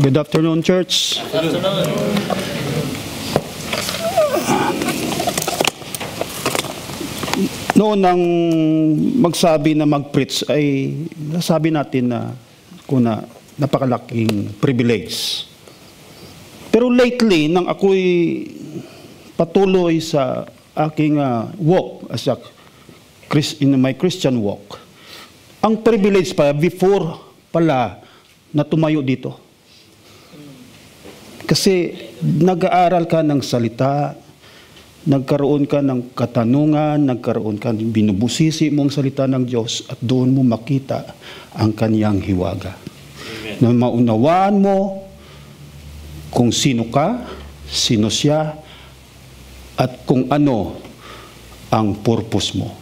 Good afternoon, church. Noon nang magsabi na mag-preach ay nasabi natin na kuna napakalaking privilege. Pero lately, nang ako'y patuloy sa aking walk as a in my Christian walk, ang privilege pa before pala na tumayo dito. Kasi nag-aaral ka ng salita, nagkaroon ka ng katanungan, nagkaroon ka ng binubusisi mong salita ng Diyos at doon mo makita ang kaniyang hiwaga. Amen. Na maunawaan mo kung sino ka, sino siya, at kung ano ang purpose mo.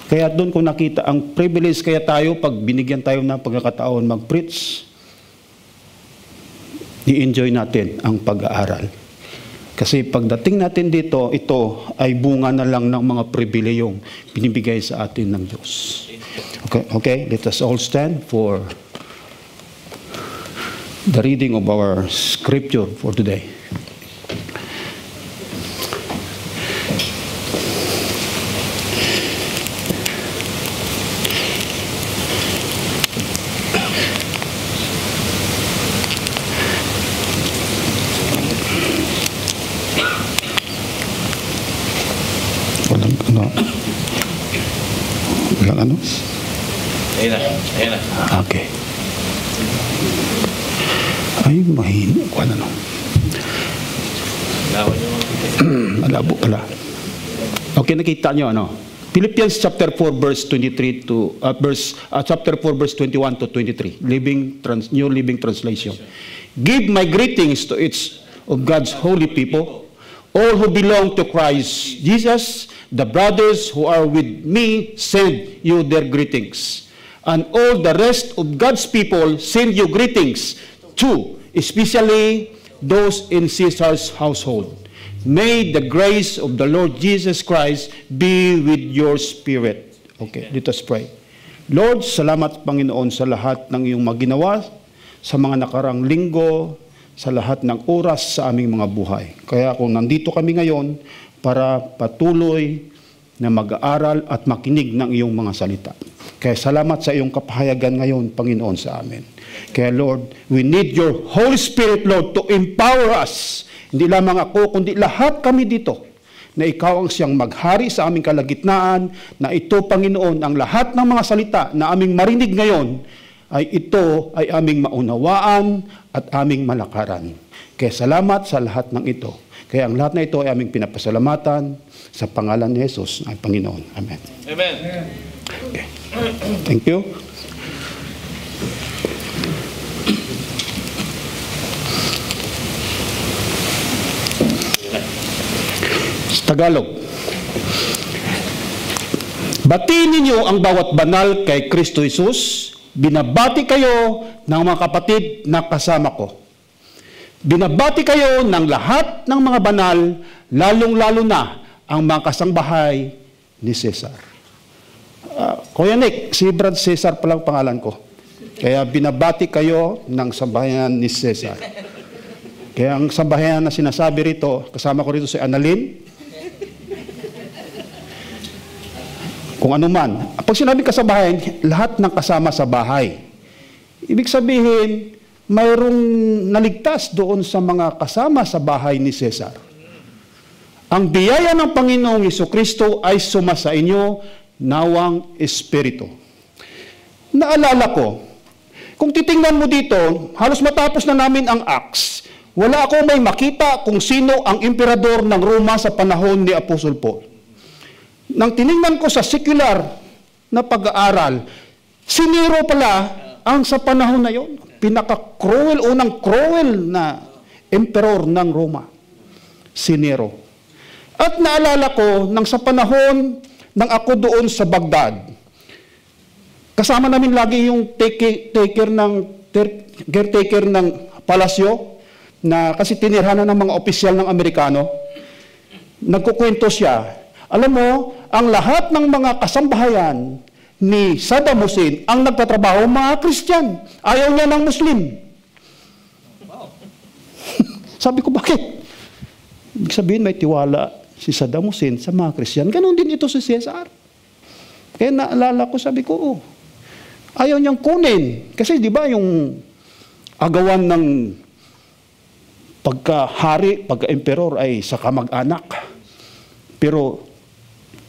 Kaya doon ko nakita ang privilege kaya tayo pag binigyan tayo ng pagkakataon mag-preach, i-enjoy natin ang pag-aaral. Kasi pagdating natin dito, ito ay bunga na lang ng mga pribileyong binibigay sa atin ng Diyos. Okay, let us all stand for the reading of our scripture for today. Walang ano? Ayan na. Okay. Ay, mahina. Kung ano? Malabo pala. Okay, nakita nyo, ano? Philippians chapter 4, verse 23 to, chapter 4, verse 21 to 23. New Living Translation. Give my greetings to each of God's holy people, all who belong to Christ Jesus. The brothers who are with me send you their greetings. And all the rest of God's people send you greetings too, especially those in Caesar's household. May the grace of the Lord Jesus Christ be with your spirit. Okay, let us pray. Lord, salamat Panginoon sa lahat ng iyong maginawa, sa mga nakarang linggo, sa lahat ng oras sa aming mga buhay. Kaya kung nandito kami ngayon para patuloy na mag-aaral at makinig ng iyong mga salita. Kaya salamat sa iyong kapahayagan ngayon, Panginoon, sa amin. Kaya Lord, we need your Holy Spirit, Lord, to empower us. Hindi lamang ako, kundi lahat kami dito, na ikaw ang siyang maghari sa aming kalagitnaan, na ito, Panginoon, ang lahat ng mga salita na aming marinig ngayon, ay ito ay aming maunawaan at aming malakaran. Kaya salamat sa lahat ng ito. Kaya ang lahat na ito ay aming pinapasalamatan sa pangalan ni Jesus, ang Panginoon. Amen. Amen. Okay. Thank you. Sa Tagalog. Batiin ninyo ang bawat banal kay Kristo Jesus. Binabati kayo ng mga kapatid na kasama ko. Binabati kayo ng lahat ng mga banal, lalong-lalo na ang mga kasangbahay ni Cesar. Kuya Nick, si Brad Cesar palang pangalan ko. Kaya binabati kayo ng sambahayan ni Cesar. Kaya ang sambahayan na sinasabi rito, kasama ko rito si Annalyn. Kung ano man. Pag sinabing kasambahayan, lahat ng kasama sa bahay. Ibig sabihin, mayroong naligtas doon sa mga kasama sa bahay ni Cesar. Ang biyaya ng Panginoong Jesucristo ay sumasa inyo, nawang Espiritu. Naalala ko, kung titingnan mo dito, halos matapos na namin ang Acts, wala ako may makita kung sino ang emperador ng Roma sa panahon ni Apostol Paul. Nang tiningnan ko sa secular na pag-aaral, si Nero pala ang sa panahon na yon, pinaka-cruel, unang cruel na emperor ng Roma, si Nero. At naalala ko, nang sa panahon nang ako doon sa Baghdad, kasama namin lagi yung caretaker ng palasyo, na kasi tinirhanan ng mga opisyal ng Amerikano. Nagkukwento siya, alam mo, ang lahat ng mga kasambahayan ni Saddam Hussein ang nagtatrabaho mga Christian. Ayaw niya ng Muslim. Sabi ko, bakit? Ibig sabihin, may tiwala si Saddam Hussein sa mga Christian. Ganon din ito si Cesar. Kaya naalala ko, sabi ko, oh, ayaw niyang kunin. Kasi di ba yung agawan ng pagka-hari, pagka-emperor ay sa kamag-anak. Pero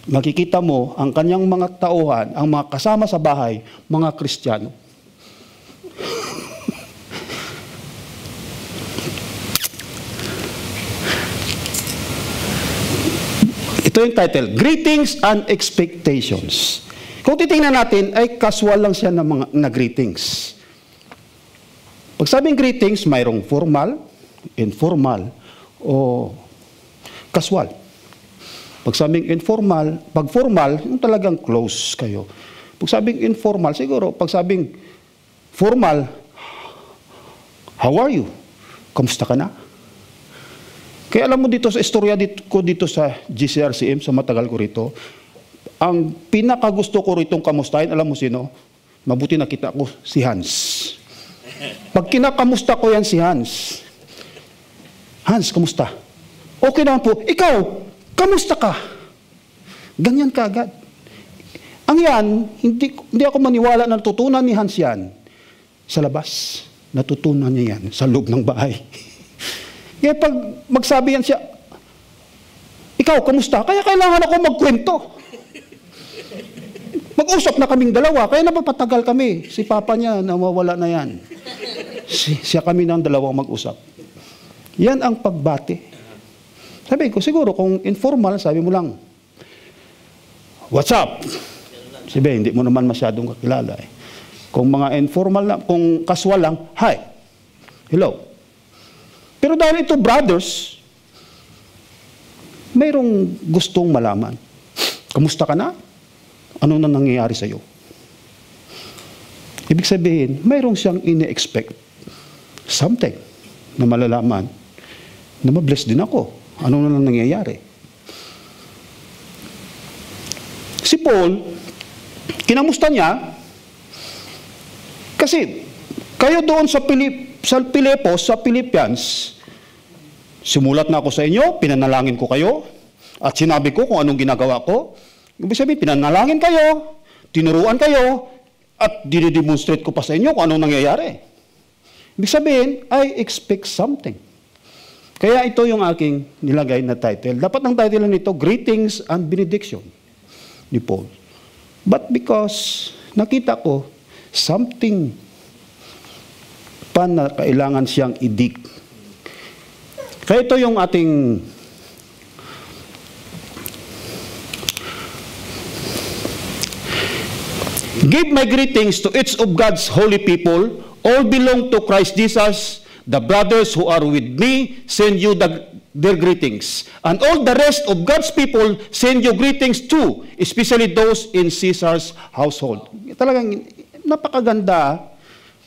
makikita mo, ang kanyang mga tauhan, ang mga kasama sa bahay, mga Kristiyano. Ito yung title, Greetings and Expectations. Kung titingnan natin, ay casual lang siya ng mga greetings. Pag sabing greetings, mayroong formal, informal, o casual. Pag sabing informal, pag formal, yung talagang close kayo. Pag sabing informal, siguro, pag sabing formal, how are you? Kamusta ka na? Kaya alam mo dito sa istorya ko dito sa GCRCM, sa matagal ko rito, ang pinakagusto ko ritong kamustahin, alam mo sino? Mabuti nakita ko, si Hans. Pag kinakamusta ko yan si Hans, Hans, kamusta? Okay naman po. Ikaw, kamusta ka? Ganyan ka agad. Ang yan, hindi ako maniwala na natutunan ni Hans yan sa labas. Natutunan niya yan sa loob ng bahay. Kaya pag magsabi yan siya, ikaw, kamusta? Kaya kailangan ako magkwento. Mag-usap na kaming dalawa, kaya napapatagal kami. Si Papa niya, nawawala na yan. Siya kami ng dalawang mag-usap. Yan ang pagbati. Sabi ko, siguro kung informal, sabi mo lang, what's up? Sabi, hindi mo naman masyadong kakilala eh. Kung mga informal lang, kung casual lang, hi, hello. Pero dahil ito brothers, mayroong gustong malaman. Kamusta ka na? Ano na nangyayari sa iyo? Ibig sabihin, mayroong siyang ine-expect something na malalaman na mabless din ako. Ano na nangyayari? Si Paul, kinamusta niya kasi kayo doon sa Pilipos, sa Philippians, simulat na ako sa inyo, pinanalangin ko kayo, at sinabi ko kung anong ginagawa ko. Ibig sabihin, pinanalangin kayo, tinuruan kayo, at dinidemonstrate ko pa sa inyo kung anong nangyayari. Ibig sabihin, I expect something. Kaya ito yung aking nilagay na title. Dapat ang title nito, Greetings and Benediction ni Paul. But because nakita ko, something pa na kailangan siyang i-dig. Kaya ito yung ating give my greetings to each of God's holy people. All belong to Christ Jesus. The brothers who are with me send you their greetings. And all the rest of God's people send you greetings too, especially those in Caesar's household. Talagang napakaganda,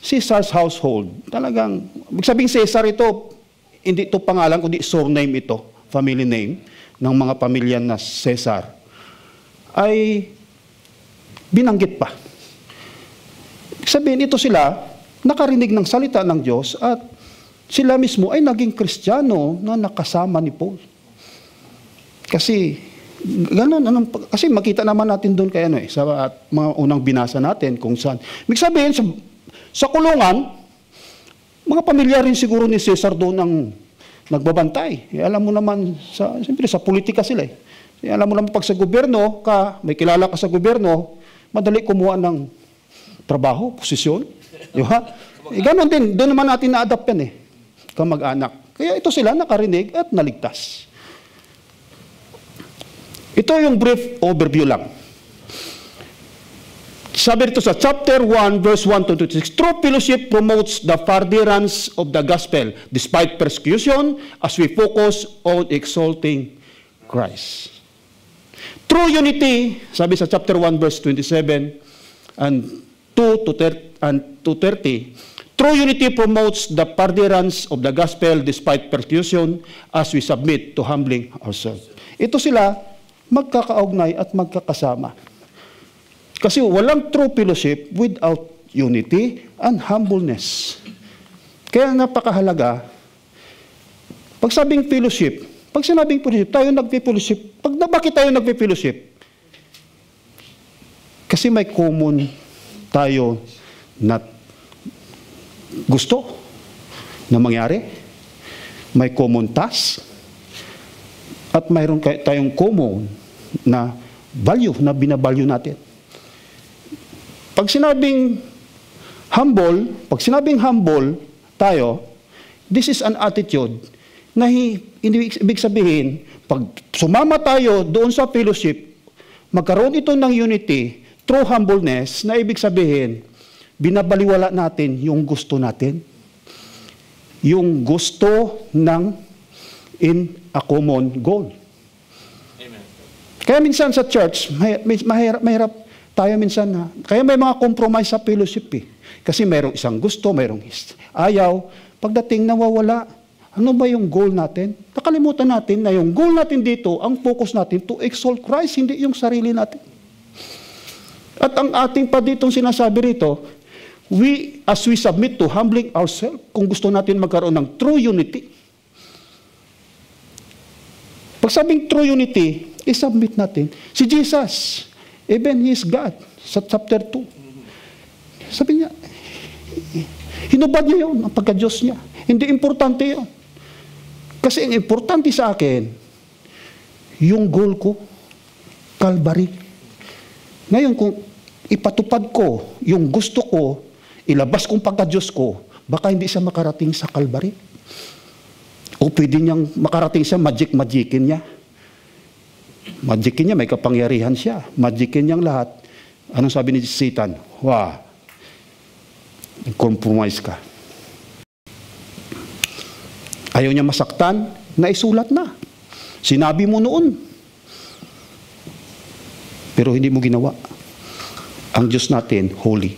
Caesar's household. Talagang, sabihin Caesar ito, hindi ito pangalan, kundi surname ito, family name, ng mga pamilya na Caesar, ay binanggit pa. Sabihin, ito sila, nakarinig ng salita ng Diyos at sila mismo ay naging Kristiyano na nakasama ni Paul. Kasi, ganun, kasi makita naman natin doon kay sa mga unang binasa natin kung saan. Ibig sabihin, sa kulungan, mga pamilya rin siguro ni Caesar doon ang nagbabantay. Alam mo naman, siyempre sa politika sila eh. Alam mo naman pag sa gobyerno ka, may kilala ka sa gobyerno, madali kumuha ng trabaho, posisyon. Di ba? Ganon din, doon naman natin na-adapt yan eh. Kamag-anak. Kaya ito sila nakarinig at naligtas. Ito yung brief overview lang. Sabi dito sa chapter 1, verse 1 to 26, true fellowship promotes the furtherance of the gospel despite persecution as we focus on exalting Christ. True unity, sabi sa chapter 1, verse 27 and 2 to 30, true unity promotes the furtherance of the gospel despite persecution as we submit to humbling ourselves. Ito sila magkakaugnay at magkakasama. Kasi walang true fellowship without unity and humbleness. Kaya napakahalaga, Pag sabing fellowship, pag sinabing fellowship, tayo nagpe-fellowship. Bakit tayo nagpe-fellowship? Kasi may common tayo na gusto na mangyari. May common task. At mayroon tayong common na value, na binavalue natin. Pag sinabing humble tayo, this is an attitude na ibig sabihin, pag sumama tayo doon sa fellowship, magkaroon ito ng unity through humbleness, na ibig sabihin, binabaliwala natin yung gusto natin. Yung gusto in a common goal. Amen. Kaya minsan sa church, mahirap tayo minsan na. Kaya may mga compromise sa fellowship eh. Kasi mayroong isang gusto, mayroong ayaw. Pagdating nawawala, ano ba yung goal natin? Nakalimutan natin na yung goal natin dito, ang focus natin to exalt Christ, hindi yung sarili natin. At ang ating pa ditong sinasabi rito, as we submit to humbling ourselves, kung gusto natin magkaroon ng true unity, pag sabing true unity, isubmit natin. Si Jesus, even He is God, sa chapter 2. Sabi niya, hinubad niya yun, ang pagka-Diyos niya. Hindi importante yun. Kasi ang importante sa akin, yung goal ko, Calvary. Ngayon, kung ipatupad ko, yung gusto ko, ilabas kong pagka-Diyos ko, baka hindi siya makarating sa Calvary. O pwede niyang makarating siya, magic-magicin niya. Magicin niya, may kapangyarihan siya. Magicin niyang lahat. Anong sabi ni Satan? Wow, compromise ka. Ayaw niya masaktan, naisulat na. Sinabi mo noon. Pero hindi mo ginawa. Ang Diyos natin, holy.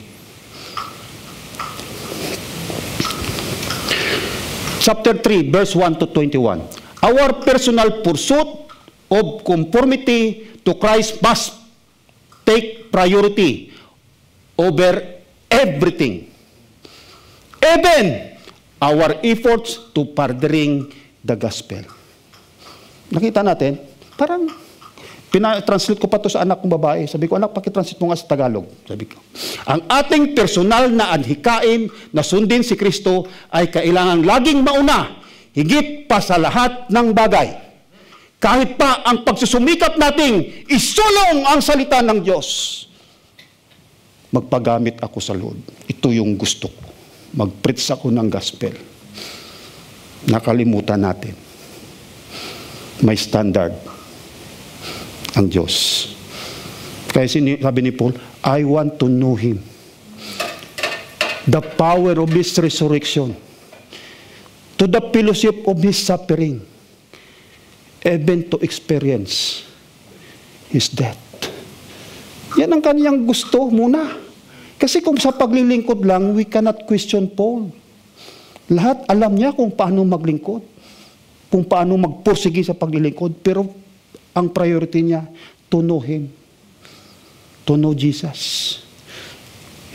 Chapter 3, verse 1 to 21. Our personal pursuit of conformity to Christ must take priority over everything. Even our efforts to furthering the gospel. Nakita natin, parang pina-translate ko pa to sa anak kong babae. Sabi ko, anak, pakitranslate mo nga sa Tagalog. Sabi ko, ang ating personal na adhikain na sundin si Kristo ay kailangan laging mauna, higit pa sa lahat ng bagay. Kahit pa ang pagsusumikap nating isulong ang salita ng Diyos, magpagamit ako sa Lord. Ito yung gusto ko. Mag-preach ako ng gospel. Nakalimutan natin. May standard ang Diyos. Kaya sabi ni Paul, I want to know Him. The power of His resurrection. To the fellowship of His suffering. Even to experience His death. Yan ang kaniyang gusto muna. Kasi kung sa paglilingkod lang, we cannot question Paul. Lahat alam niya kung paano maglingkod. Kung paano magpursige sa paglilingkod. Pero ang priority niya, to know Him. To know Jesus.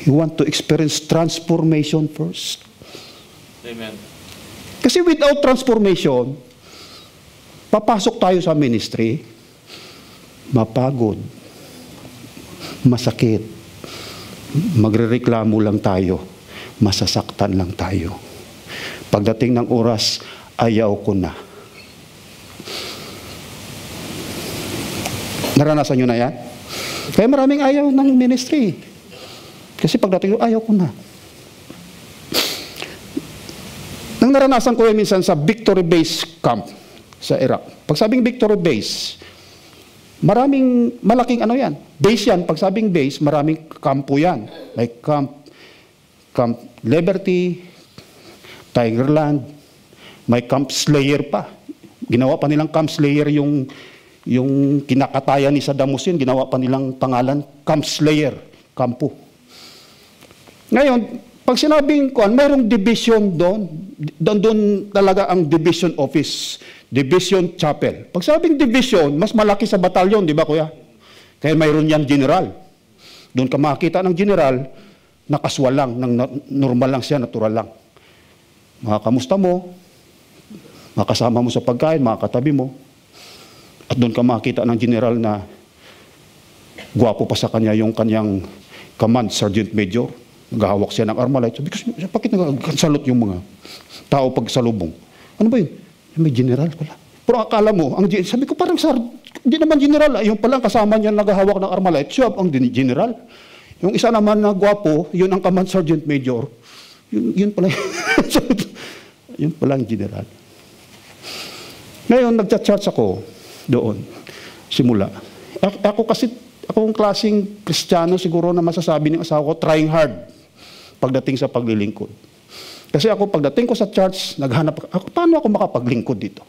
He want to experience transformation first. Amen. Kasi without transformation, papasok tayo sa ministry, mapagod, masakit, magrereklamo lang tayo, masasaktan lang tayo. Pagdating ng oras, ayaw ko na. Naranasan nyo na yan? Kaya maraming ayaw ng ministry. Kasi pagdating, ayaw ko na. Nang naranasan ko yan minsan sa Victory Base Camp sa Iraq. Pag sabing Victory Base, malaking ano yan. Base yan. Pag sabing base, maraming kampo yan. May Camp Liberty, Tigerland, may Camp Slayer pa. Ginawa pa nilang Camp Slayer yung kinakatayan ni Saddam Hussein, ginawa pa nilang pangalan, Camp Slayer, kampo. Ngayon, pag sinabing ko, mayroong division doon talaga ang division office, division chapel. Pag sabing division, mas malaki sa batalyon, di ba kuya? Kaya mayroon yan general. Doon ka makakita ng general, nakaswal lang, normal lang siya, natural lang. Mga kamusta mo? makasama mo sa pagkain, makakatabi mo. At doon ka makita ng general na gwapo pa sa kanya yung kanyang command, Sergeant Major. Naghahawak siya ng Armalite. Sabi ko, bakit nagkansalot yung mga tao pagsalubong? Ano ba yun? May general pala. Pero akala mo, sabi ko parang hindi naman general. Yung palang kasama niya naghahawak ng Armalite, siya ang general. Yung isa naman na gwapo, yun ang command Sergeant Major. Yun pala. Yun pala ang general. Ngayon, nagchat-chat ako doon, simula. Akong klaseng Kristiyano, siguro na masasabi ng asawa ko, trying hard pagdating sa paglilingkod. Kasi ako, pagdating ko sa church, naghanap ako, paano ako makapaglingkod dito?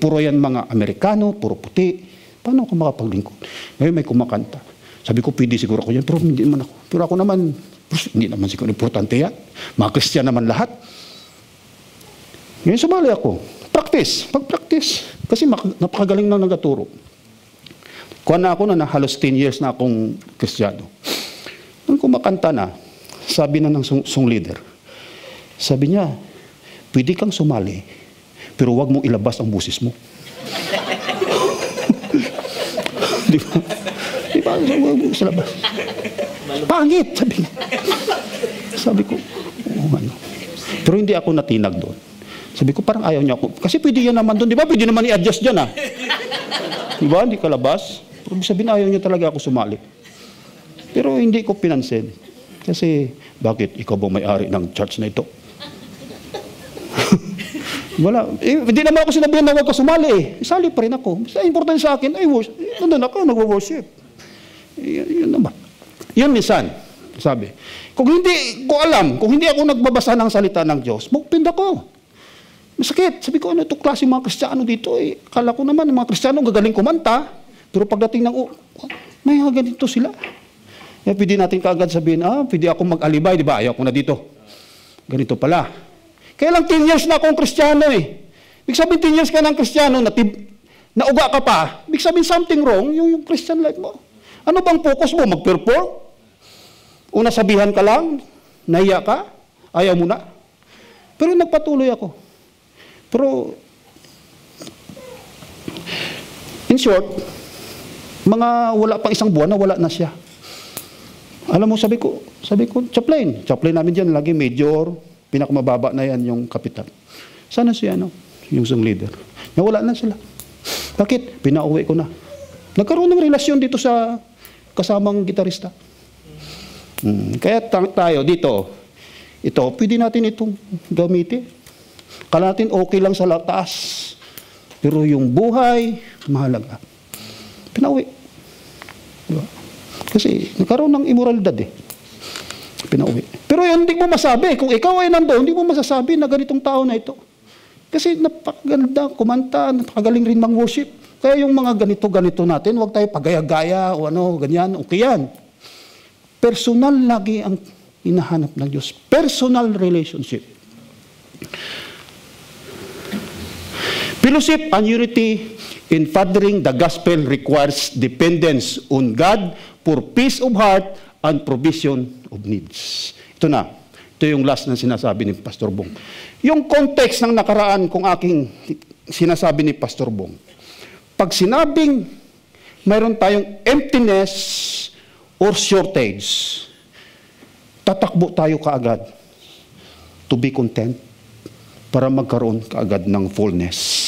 Puro yan mga Amerikano, puro puti. Paano ako makapaglingkod? Ngayon may kumakanta. Sabi ko, pwede siguro ako yan, pero hindi naman ako. Pero ako naman, hindi naman siguro importante yan. Mga Kristiyan naman lahat. Ngayon sumali ako. Pag-practice. Kasi napakagaling na nagaturo. Kuha na ako na halos 10 years na akong Kristiyano. Nung kumakanta na, sabi na ng song leader, sabi niya, pwede kang sumali, pero huwag mong ilabas ang busis mo. Di ba? Di ba? Huwag mong ilabas. Pangit, sabi niya. Sabi ko, ano. Pero hindi ako natinag doon. Sabi ko, parang ayaw niya ako. Kasi pwede yan naman doon. Di ba? Pwede naman i-adjust dyan, ah. Di ba? Hindi ka labas. Pero sabihin, ayaw niya talaga ako sumali. Pero hindi ko pinansin. Kasi, bakit? Ikaw ba may-ari ng church na ito? Wala. Hindi naman ako sinabihan na huwag ka sumali, eh. Isali pa rin ako. Basta importante sa akin, nandun ako, nag-worship. Yun naman. Yun minsan, sabi. Kung hindi ko alam, kung hindi ako nagbabasa ng salita ng Diyos, mag-open ako. Masakit. Sabi ko, ano ito klase mga Kristiyano dito? Kala ko naman, mga Kristiyano gagaling kumanta, pero pagdating ng, may ganito sila. Pwede natin kaagad sabihin, pwede ako mag-alibay, di ba? Ayaw ko na dito. Ganito pala. Kaya lang 10 years na akong Kristiyano eh. Ibig sabihin 10 years ka ng Kristiyano, nauga ka pa, ibig sabihin something wrong, yung Christian life mo. Ano bang focus mo? Mag-perform? Una sabihan ka lang, nahiya ka, ayaw mo na. Pero nagpatuloy ako. Pero, in short, wala pang isang buwan na wala na siya. Alam mo, sabi ko, chaplain namin dyan, lagi major, pinakamababa na yan yung kapitan. Sana siya, yung song leader. Nawala na sila. Bakit? Pinauwi ko na. Nagkaroon ng relasyon dito sa kasamang gitarista. Kaya tayo dito, ito, pwede natin itong gamitin. Kala natin okay lang sa taas. Pero yung buhay, mahalaga. Pinauwi. Diba? Kasi nagkaroon ng immoralidad eh. Pinauwi. Pero yun, hindi mo masabi. Kung ikaw ay nandoon, hindi mo masasabi na ganitong tao na ito. Kasi napakaganda, kumanta, napakagaling rin mang worship. Kaya yung mga ganito natin, huwag tayo pagaya-gaya o ganyan, okay yan. Personal lagi ang hinahanap ng Diyos. Personal relationship. Fellowship and unity in furthering the gospel requires dependence on God for peace of heart and provision of needs. Ito na. Ito yung last na sinasabi ni Pastor Bong. Yung context ng nakaraan kung aking sinasabi ni Pastor Bong. Pag sinabing mayroon tayong emptiness or shortage, tatakbo tayo kaagad to be content para magkaroon kaagad ng fullness.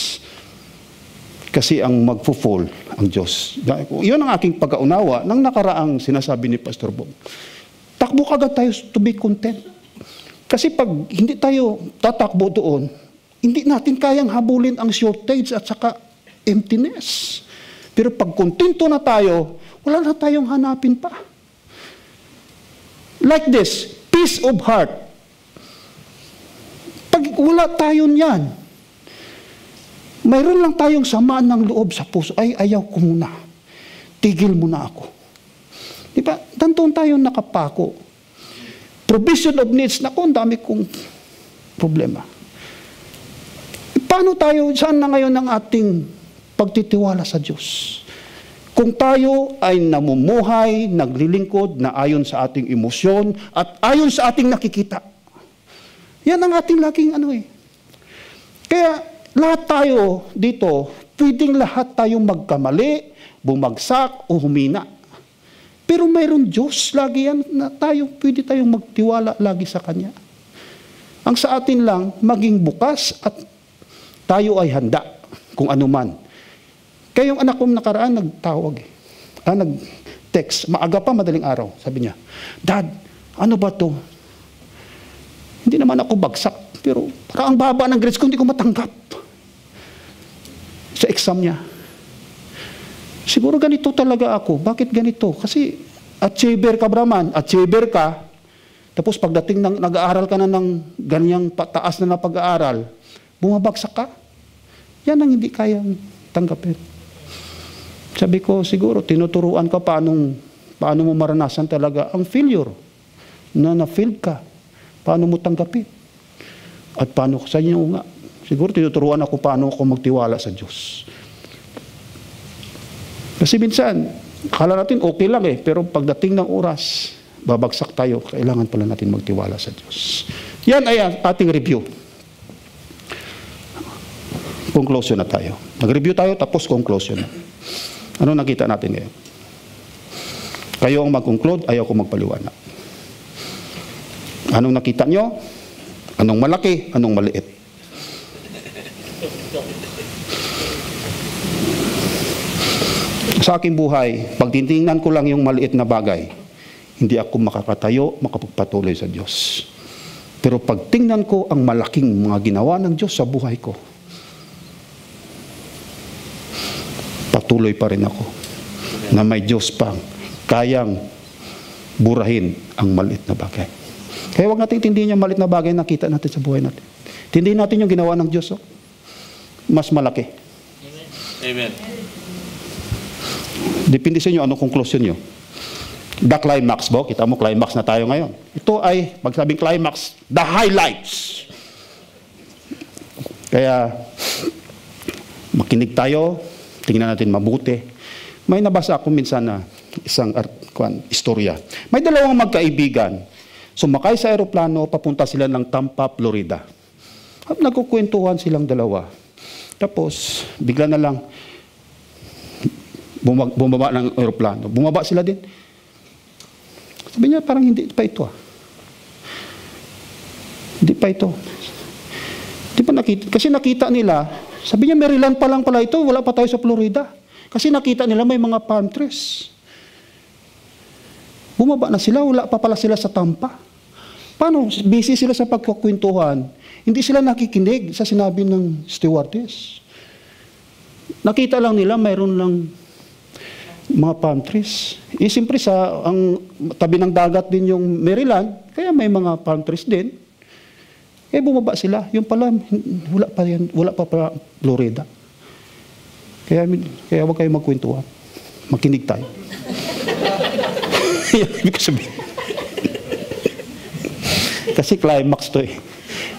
Kasi ang magfo-fall ang Diyos. Yun ang aking pagkaunawa ng nakaraang sinasabi ni Pastor Bong. Takbo kaagad tayo to be content. Kasi pag hindi tayo tatakbo doon, hindi natin kayang habulin ang shortage at saka emptiness. Pero pag kontento na tayo, wala na tayong hanapin pa. Like this, peace of heart. Pag wala tayo niyan, mayroon lang tayong samaan ng loob sa puso. Ay, ayaw ko muna. Tigil muna ako. Diba? Dantoon tayo nakapako. Provision of needs. Naku, ang dami kong problema. Paano tayo, saan na ngayon ang ating pagtitiwala sa Diyos? Kung tayo ay namumuhay, naglilingkod na ayon sa ating emosyon at ayon sa ating nakikita. Yan ang ating laging Kaya, Lahat tayo dito, pwedeng lahat tayong magkamali, bumagsak o humina. Pero mayroon Diyos lagi yan na pwede tayong magtiwala lagi sa Kanya. Ang sa atin lang, maging bukas at tayo ay handa kung ano man. Kaya yung anak kong nakaraan nagtawag nag-text, maaga pa, madaling araw. Sabi niya, Dad, ano ba to? Hindi naman ako bagsak, pero parang ang baba ng grades ko, hindi ko matanggap. Sa exam niya. Siguro ganito talaga ako. Bakit ganito? Kasi achiever ka, Brahman, achiever ka, tapos pagdating ng nag-aaral ka na ng ganyang taas na pag-aaral, bumabagsak ka. Yan ang hindi kayang tanggapin. Sabi ko, siguro, tinuturuan ka paano mo maranasan talaga ang failure na na-failed ka. Paano mo tanggapin? At paano sa inyo nga. Siguro, tinuturuan ako paano ako magtiwala sa Diyos. Kasi minsan, akala natin okay lang pero pagdating ng oras, babagsak tayo. Kailangan pala natin magtiwala sa Diyos. Yan ay ating review. Conclusion na tayo. Nag-review tayo, tapos conclusion na. Ano nakita natin ngayon? Kayo ang mag-conclude, ayaw ko magpaliwanag. Anong nakita nyo? Anong malaki? Anong maliit? Sa aking buhay, pag titingnan ko lang yung maliit na bagay, hindi ako makakatayo, makapagpatuloy sa Diyos. Pero pag tingnan ko ang malaking mga ginawa ng Diyos sa buhay ko, patuloy pa rin ako na may Diyos pang kayang burahin ang maliit na bagay. Kaya huwag natin tindihin yung maliit na bagay na nakita natin sa buhay natin. Tindihin natin yung ginawa ng Diyos. Mas malaki. Amen. Depende sa inyo anong conclusion nyo. The climax, kita mo climax na tayo ngayon. Ito ay, pag sabing climax, the highlights. Kaya, makinig tayo, tingnan natin mabuti. May nabasa ako minsan na isang istorya. May dalawang magkaibigan. Sumakay sa aeroplano, papunta sila ng Tampa, Florida. At nagkukwentuhan silang dalawa. Tapos, bigla na lang, bumaba ng aeroplano. Bumaba sila din. Sabi niya, parang hindi pa ito. Hindi pa ito. Di ba nakita? Kasi nakita nila, sabi niya, Maryland pa lang pala ito, wala pa tayo sa Florida. Kasi nakita nila may mga palm trees. Bumaba na sila, wala pa pala sila sa Tampa. Paano? Busy sila sa pagkukwentuhan. Hindi sila nakikinig sa sinabi ng stewardess. Nakita lang nila, mayroon lang mga palm trees. Siyempre ang tabi ng dagat din yung Maryland, kaya may mga palm trees din. Bumaba sila. Yung pala, wala pa pala Florida. Kaya huwag kayo magkwentuhan. Makinig tayo. Ibig sabihin. Kasi climax to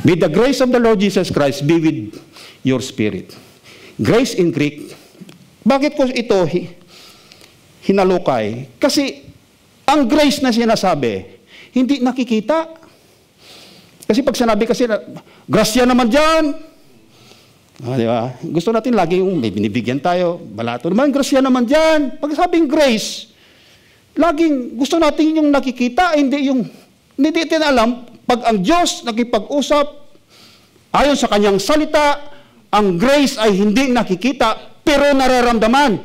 May the grace of the Lord Jesus Christ be with your spirit. Grace in Greek. Bakit ko ito hinalukay? Kasi ang grace na sinasabi, hindi nakikita. Kasi pag sinabi kasi, grasya naman dyan. Di ba? Gusto natin lagi yung may binibigyan tayo. Balato naman, grasya naman dyan. Pag sabing grace, laging gusto natin yung nakikita, hindi natin alam, pag ang Diyos nakipag-usap, ayon sa kanyang salita, ang grace ay hindi nakikita, pero nararamdaman.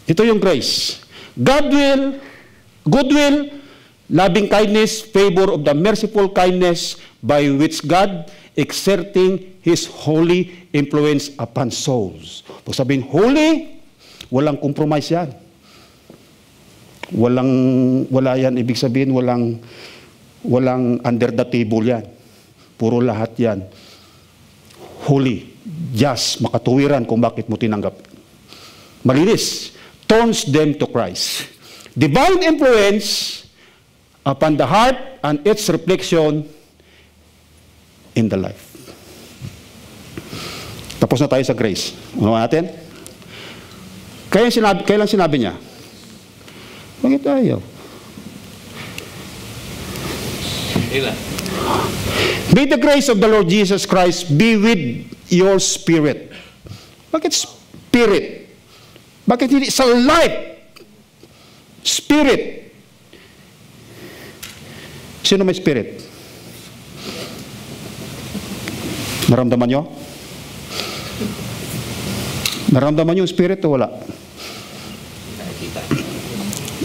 Ito yung grace. Goodwill, loving kindness, favor of the merciful kindness by which God exerting His holy influence upon souls. Pag sabihin, holy, walang compromise yan. Wala yan, ibig sabihin, walang under the table yan. Puro lahat yan. Holy, just, makatuwiran kung bakit mo tinanggap. Malinis, turns them to Christ. Divine influence upon the heart and its reflection in the life. Tapos na tayo sa grace. Unawa natin? Kailan sinabi niya? Bakit ayaw? Ilan? May the grace of the Lord Jesus Christ be with your spirit. Bakit spirit? Bakit hindi sa life? Spirit. Sino may spirit? Naramdaman nyo? Naramdaman nyo yung spirit o wala?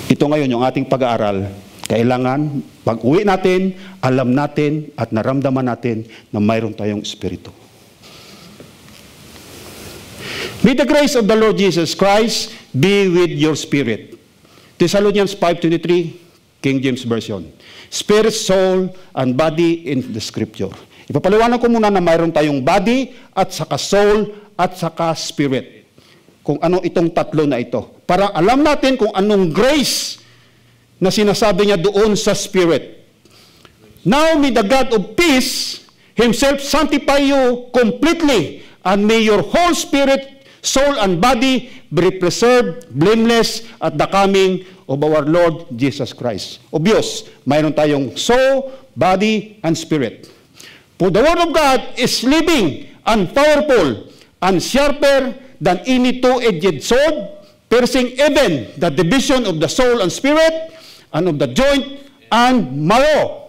Ito ngayon yung ating pag-aaral. Kailangan, pag uwi natin, alam natin at naramdaman natin na mayroon tayong espiritu. May the grace of the Lord Jesus Christ be with your spirit. Thessalonians 5:23, King James Version. Spirit, soul, and body in the scripture. Ipapaliwanag ko muna na mayroon tayong body at saka soul at saka spirit. Kung ano itong tatlo na ito. Para alam natin kung anong grace na sinasabi niya doon sa spirit. Now may the God of peace himself sanctify you completely, and may your whole spirit, soul, and body be preserved blameless at the coming of our Lord Jesus Christ. Obvious, mayroon tayong soul, body, and spirit. For the word of God is living and powerful and sharper than any two-edged sword, piercing even the division of the soul and spirit and of the joint and marrow.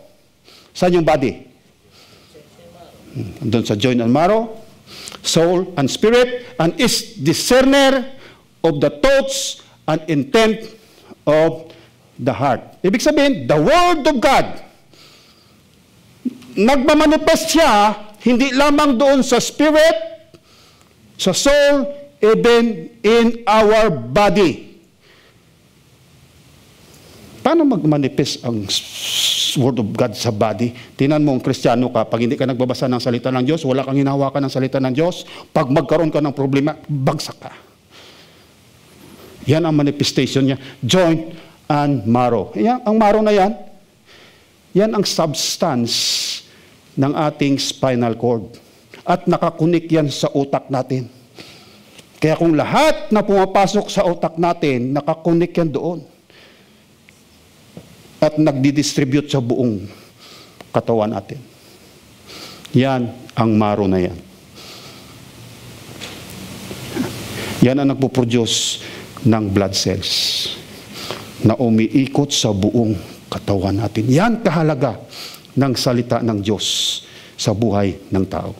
Saan yung body? Doon sa joint and marrow, soul and spirit, and is discerner of the thoughts and intent of the heart. Ibig sabihin, the word of God, nagmamanifest siya, hindi lamang doon sa spirit, sa soul, even in our body. Paano magmanifest ang word of God sa body? Tingnan mo, ang Kristiyano ka, pag hindi ka nagbabasa ng salita ng Diyos, wala kang hinahawakan ng salita ng Diyos, pag magkaroon ka ng problema, bagsak ka. Yan ang manifestation niya. Joint and marrow. Yan, ang marrow na yan, yan ang substance ng ating spinal cord. At nakakunik yan sa utak natin. Kaya kung lahat na pumapasok sa utak natin, nakakunik yan doon. At nagdidistribute sa buong katawan natin. Yan ang marrow na yan. Yan ang nagpo-produce ng blood cells na umiikot sa buong katawan natin. Yan kahalaga ng salita ng Diyos sa buhay ng tao.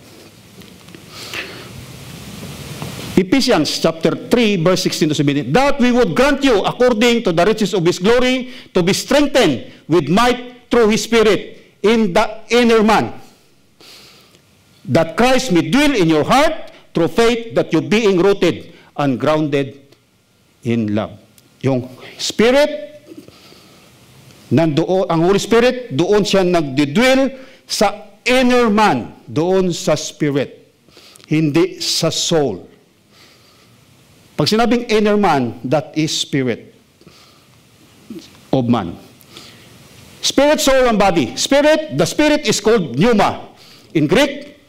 Ephesians chapter 3 verse 16 to 17, that we would grant you according to the riches of His glory to be strengthened with might through His Spirit in the inner man, that Christ may dwell in your heart through faith, that you being rooted and grounded in love. Yung Spirit, nandoon, ang Holy Spirit, doon siya nagdidwell sa inner man, doon sa Spirit, hindi sa soul. Pag sinabing inner man, that is spirit of man. Spirit, soul, and body. Spirit, the spirit is called pneuma in Greek,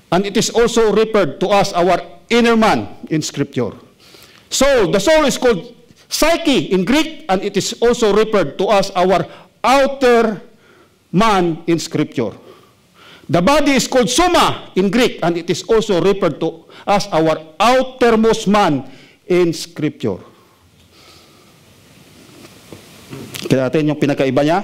and it is also referred to as our inner man in Scripture. Soul, the soul is called psyche in Greek, and it is also referred to as our outer man in Scripture. The body is called soma in Greek, and it is also referred to as our outermost man in Scripture. Kaya natin yung pinakaiba niya.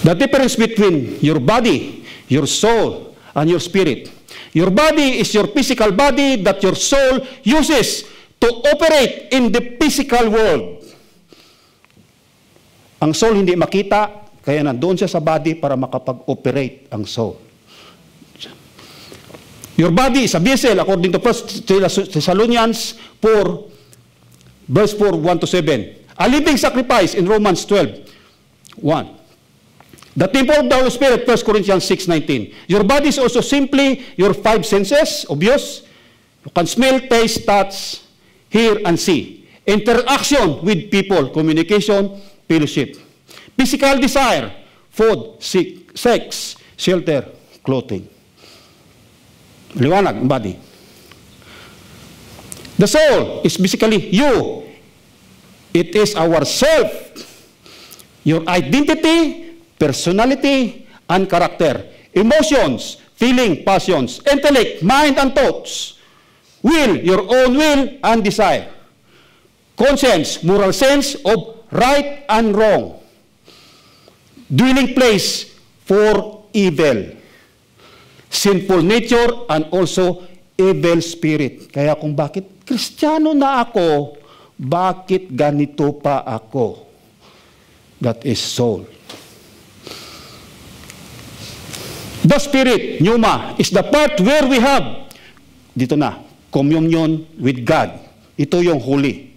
The difference between your body, your soul, and your spirit. Your body is your physical body that your soul uses to operate in the physical world. Ang soul hindi makita, kaya nandoon siya sa body para makapag-operate ang soul. Your body is a vessel, according to 1 Thessalonians 4, verse 4, 1 to 7. A living sacrifice in Romans 12, 1. The temple of the Holy Spirit, 1 Corinthians 6:19. Your body is also simply your five senses, obvious. You can smell, taste, touch, hear, and see. Interaction with people, communication, fellowship. Physical desire, food, sex, shelter, clothing. Liwanag, body. The soul is basically you. It is our self. Your identity, personality, and character. Emotions, feeling, passions, intellect, mind, and thoughts. Will, your own will and desire. Conscience, moral sense of right and wrong. Dwelling place for evil. Sinful nature and also evil spirit. Kaya kung bakit Kristiyano na ako, bakit ganito pa ako? That is soul. The spirit, pneuma, is the part where we have, dito na, communion with God. Ito yung holy.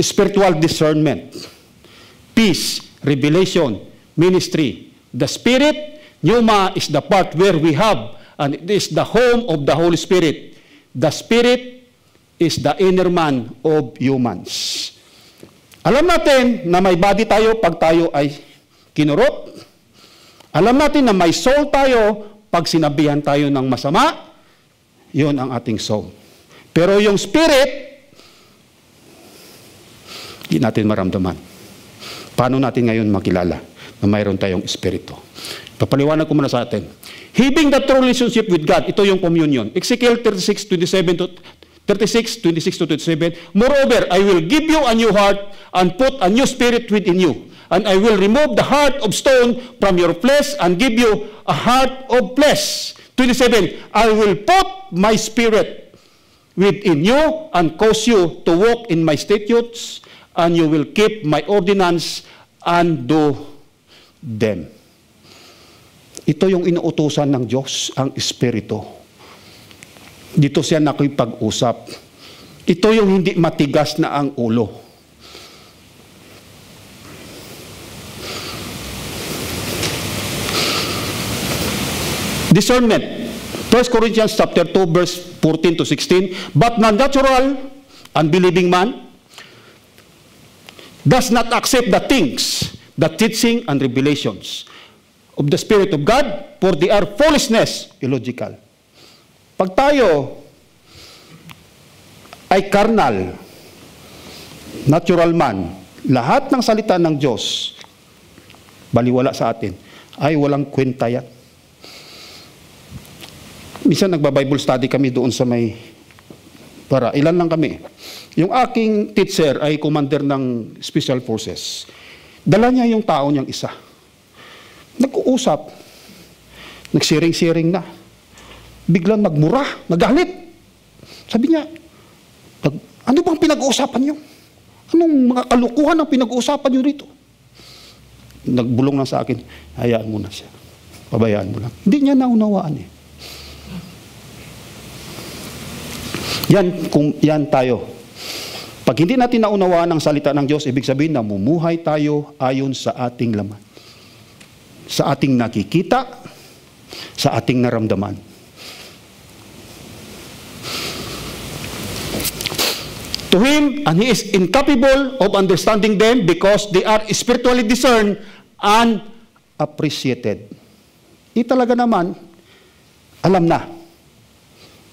Spiritual discernment. Peace, revelation, ministry. The spirit, pneuma, is the part where we have, and it is the home of the Holy Spirit. The spirit is the inner man of humans. Alam natin na may body tayo pag tayo ay kinurot. Alam natin na may soul tayo pag sinabihan tayo ng masama. Yun ang ating soul. Pero yung spirit, hindi natin maramdaman. Paano natin ngayon makilala na mayroon tayong espiritu? Papaliwanag ko muna sa atin. Having that true relationship with God, ito yung communion. Ezekiel 36:26-27. Moreover, I will give you a new heart and put a new spirit within you. And I will remove the heart of stone from your flesh and give you a heart of flesh. 27, I will put my spirit within you and cause you to walk in my statutes, and you will keep my ordinance and do them. Ito yung inuutusan ng Diyos, ang Espiritu. Dito siya nakipag-usap. Ito yung hindi matigas na ang ulo. Discernment. 1 Corinthians chapter 2 verse 14 to 16. But non-natural, unbelieving man does not accept the things, the teaching and revelations of the Spirit of God, for they are foolishness, illogical. Pag tayo ay carnal, natural man, lahat ng salita ng Diyos, baliwala sa atin, ay walang kwenta yan. Minsan nagba-Bible study kami doon sa may, para ilan lang kami. Yung aking teacher ay commander ng Special Forces. Dala niya yung tao niyang isa. Nag-uusap. Nagsiring-siring na. Biglang nagmura, nagalit. Sabi niya, ano bang pinag-uusapan niyo? Anong mga kalukuhan ang pinag-uusapan niyo rito? Nagbulong lang sa akin, hayaan mo na siya. Pabayaan mo lang. Hindi niya naunawaan eh. Yan tayo. Pag hindi natin naunawaan ang salita ng Diyos, ibig sabihin na namumuhay tayo ayon sa ating laman. Sa ating nakikita, sa ating naramdaman. To him, and he is incapable of understanding them because they are spiritually discerned and appreciated. Talaga naman, alam na,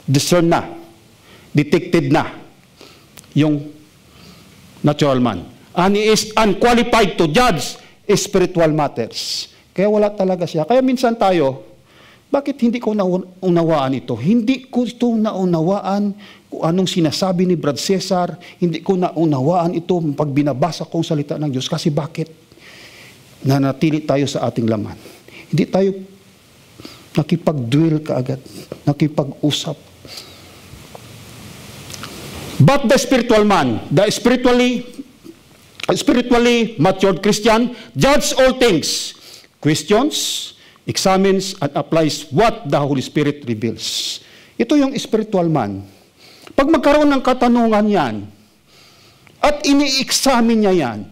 discern na, detected na yung natural man. And he is unqualified to judge spiritual matters. Kaya wala talaga siya. Kaya minsan tayo, bakit hindi ko naunawaan ito? Hindi ko ito naunawaan kung anong sinasabi ni Brad Cesar. Hindi ko naunawaan ito pag binabasa ko ang salita ng Diyos. Kasi bakit? Nanatili tayo sa ating laman. Hindi tayo nakipag-dwell kaagad, nakipag-usap. But the spiritual man, the spiritually matured Christian, judges all things, questions, examines, and applies what the Holy Spirit reveals. Ito yung spiritual man. Pag magkaroon ng katanungan yan, at ini-examine niya yan,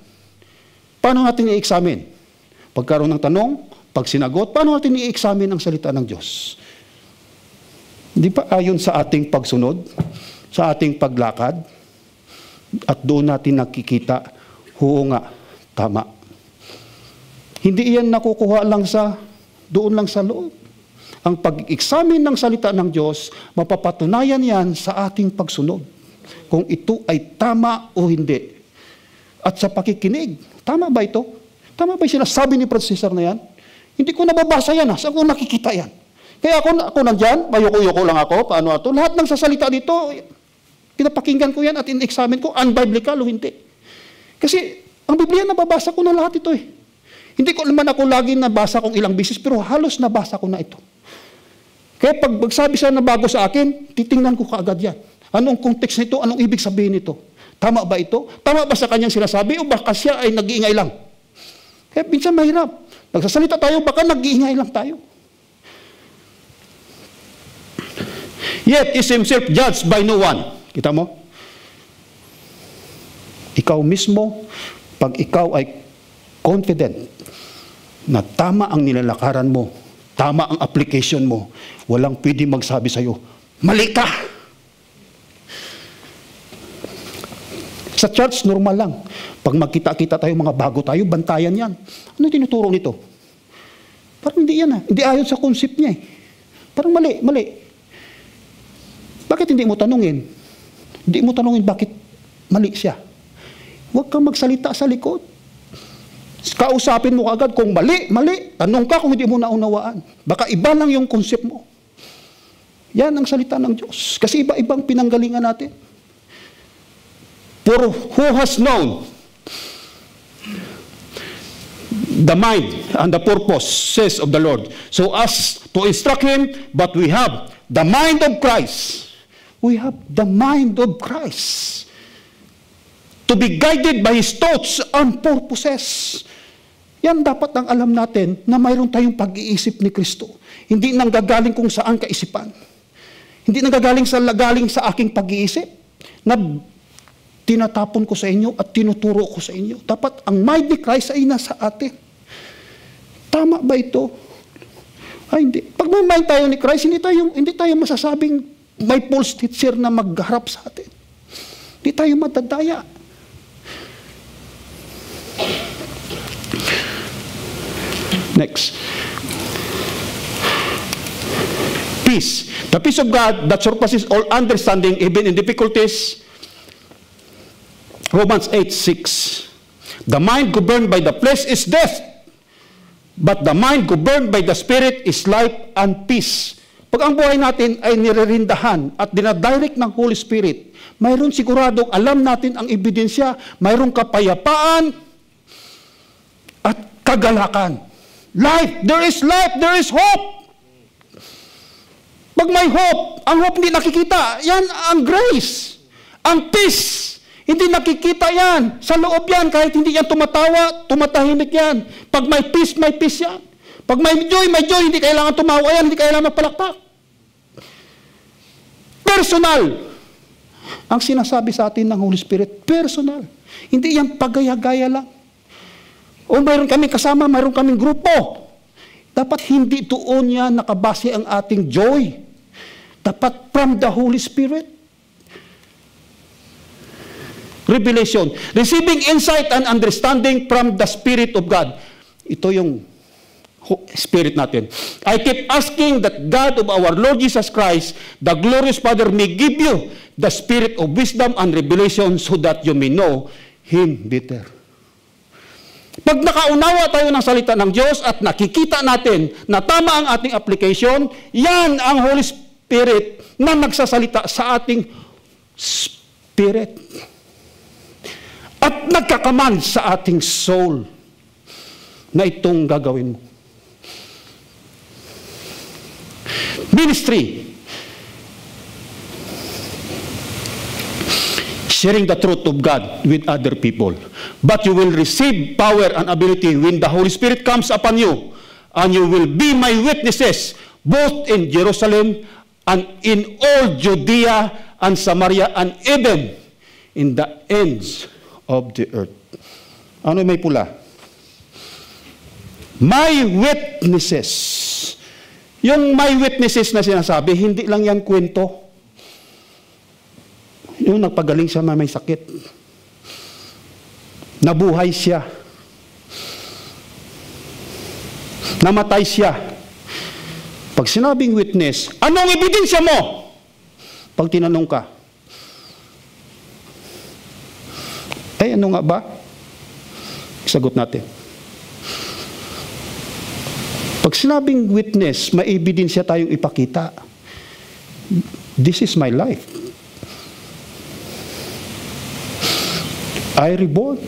paano natin i-examine? Pagkaroon ng tanong, pag sinagot, paano natin i-examine ang salita ng Diyos? Di ba ayon sa ating pagsunod? Sa ating paglakad, at doon natin nakikita, oo nga, tama. Hindi yan nakukuha lang doon lang sa loob. Ang pag-examine ng salita ng Diyos, mapapatunayan yan sa ating pagsunod. Kung ito ay tama o hindi. at sa pakikinig. Tama ba ito? Tama ba yung sinasabi ni Brother Cesar na yan? Hindi ko nababasa yan. Saan ko nakikita yan? Kaya ako nandyan, mayuko-yuko lang ako, paano ito? Lahat ng sasalita dito, pinapakinggan ko yan at in-examine ko, unbiblical o hindi. Kasi, ang Biblia, nababasa ko na lahat ito eh. Hindi ko naman ako lagi nabasa kung ilang bisis, pero halos nabasa ko na ito. Kaya pag magsabi siya na bago sa akin, titingnan ko kaagad yan. Anong context nito? Anong ibig sabihin nito? Tama ba ito? Tama ba sa kanyang sinasabi? O baka siya ay nag-iingay lang? Kaya minsan mahirap. Nagsasalita tayo, baka nag-iingay lang tayo. Yet is himself judged by no one. Kita mo? Ikaw mismo, pag ikaw ay confident na tama ang nilalakaran mo, tama ang application mo, walang pwede magsabi sa'yo, mali ka! Sa church, normal lang. Pag magkita-kita tayo, mga bago tayo, bantayan yan. Ano tinuturo nito? Parang hindi yan Hindi ayon sa concept niya Parang mali. Bakit hindi mo tanungin? Hindi mo tanungin bakit mali siya. Huwag kang magsalita sa likod. Kausapin mo agad kung mali. Tanong ka kung hindi mo naunawaan. Baka iba lang yung concept mo. Yan ang salita ng Diyos. Kasi iba-ibang pinanggalingan natin. For who has known the mind and the purpose, says of the Lord, so as to instruct him, but we have the mind of Christ. We have the mind of Christ. To be guided by His thoughts and purposes. Yan dapat ang alam natin na mayroon tayong pag-iisip ni Kristo. Hindi nanggagaling kung saan kaisipan. Hindi nanggagaling sa aking pag-iisip na tinatapon ko sa inyo at tinuturo ko sa inyo. Dapat ang mind ni Christ ay nasa atin. Tama ba ito? Ay, hindi. Pag may mind tayo ni Christ, hindi tayo masasabing may false teacher na magharap sa atin. Hindi tayo madadaya. Next. Peace. The peace of God that surpasses all understanding, even in difficulties. Romans 8:6. The mind governed by the flesh is death, but the mind governed by the Spirit is life and peace. Pag ang buhay natin ay nirerindahan at dinadirect ng Holy Spirit, mayroon siguradong alam natin ang ebidensya, mayroong kapayapaan at kagalakan. Life, there is hope. Pag may hope, ang hope hindi nakikita, yan ang grace. Ang peace, hindi nakikita yan. Sa loob yan, kahit hindi yan tumatawa, tumatahimik yan. Pag may peace yan. Pag may joy, hindi kailangan tumawa yan, hindi kailangan magpalakpak. Personal. Ang sinasabi sa atin ng Holy Spirit, personal. Hindi yan pagaya-gaya lang. O mayroon kaming kasama, mayroon kaming grupo. Dapat hindi doon yan nakabase ang ating joy. Dapat from the Holy Spirit. Revelation. Receiving insight and understanding from the Spirit of God. Ito yung Spirit natin. I keep asking that God of our Lord Jesus Christ, the glorious Father, may give you the spirit of wisdom and revelation so that you may know Him better. Pag nakaunawa tayo ng salita ng Diyos at nakikita natin na tama ang ating application, yan ang Holy Spirit na nagsasalita sa ating spirit. At nagkakaman sa ating soul na itong gagawin mo. Ministry. Sharing the truth of God with other people. But you will receive power and ability when the Holy Spirit comes upon you. And you will be my witnesses both in Jerusalem and in all Judea and Samaria and even in the ends of the earth. Ano may pula? My witnesses. Yung my witnesses na sinasabi, hindi lang yan kwento. Yung nagpagaling siya may sakit. Nabuhay siya. Namatay siya. Pag sinabing witness, anong ebidensya mo? Pag tinanong ka, ano nga ba? Sagot natin. Pag sinabing witness, may ebidensya tayong ipakita. This is my life. I reborn.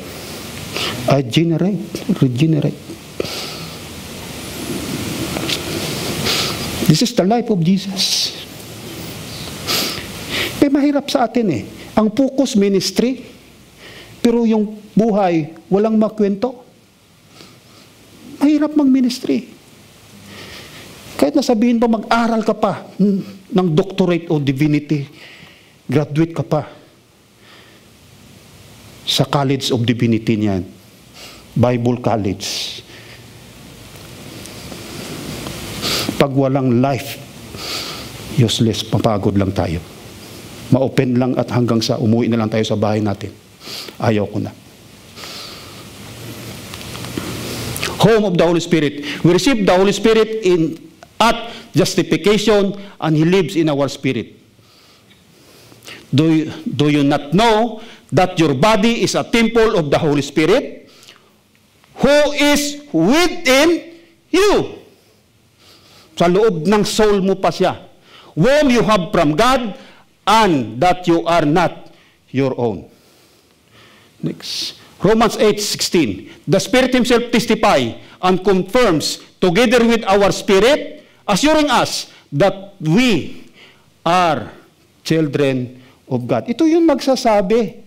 I regenerate. This is the life of Jesus. Kaya mahirap sa atin eh. Ang focus ministry, pero yung buhay, walang makwento. Mahirap mag-ministry. Kahit nasabihin pa, mag-aral ka pa ng doctorate o divinity, graduate ka pa sa College of Divinity niyan, Bible College. Pag walang life, useless, papagod lang tayo. Ma-open lang at hanggang sa umuwi na lang tayo sa bahay natin. Ayaw ko na. Home of the Holy Spirit. We receive the Holy Spirit at justification, and He lives in our spirit. Do you not know that your body is a temple of the Holy Spirit who is within you? Sa loob ng soul mo pa siya. Whom you have from God, and that you are not your own. Next. Romans 8:16. The Spirit Himself testify and confirms together with our spirit, assuring us that we are children of God. Ito yung magsasabi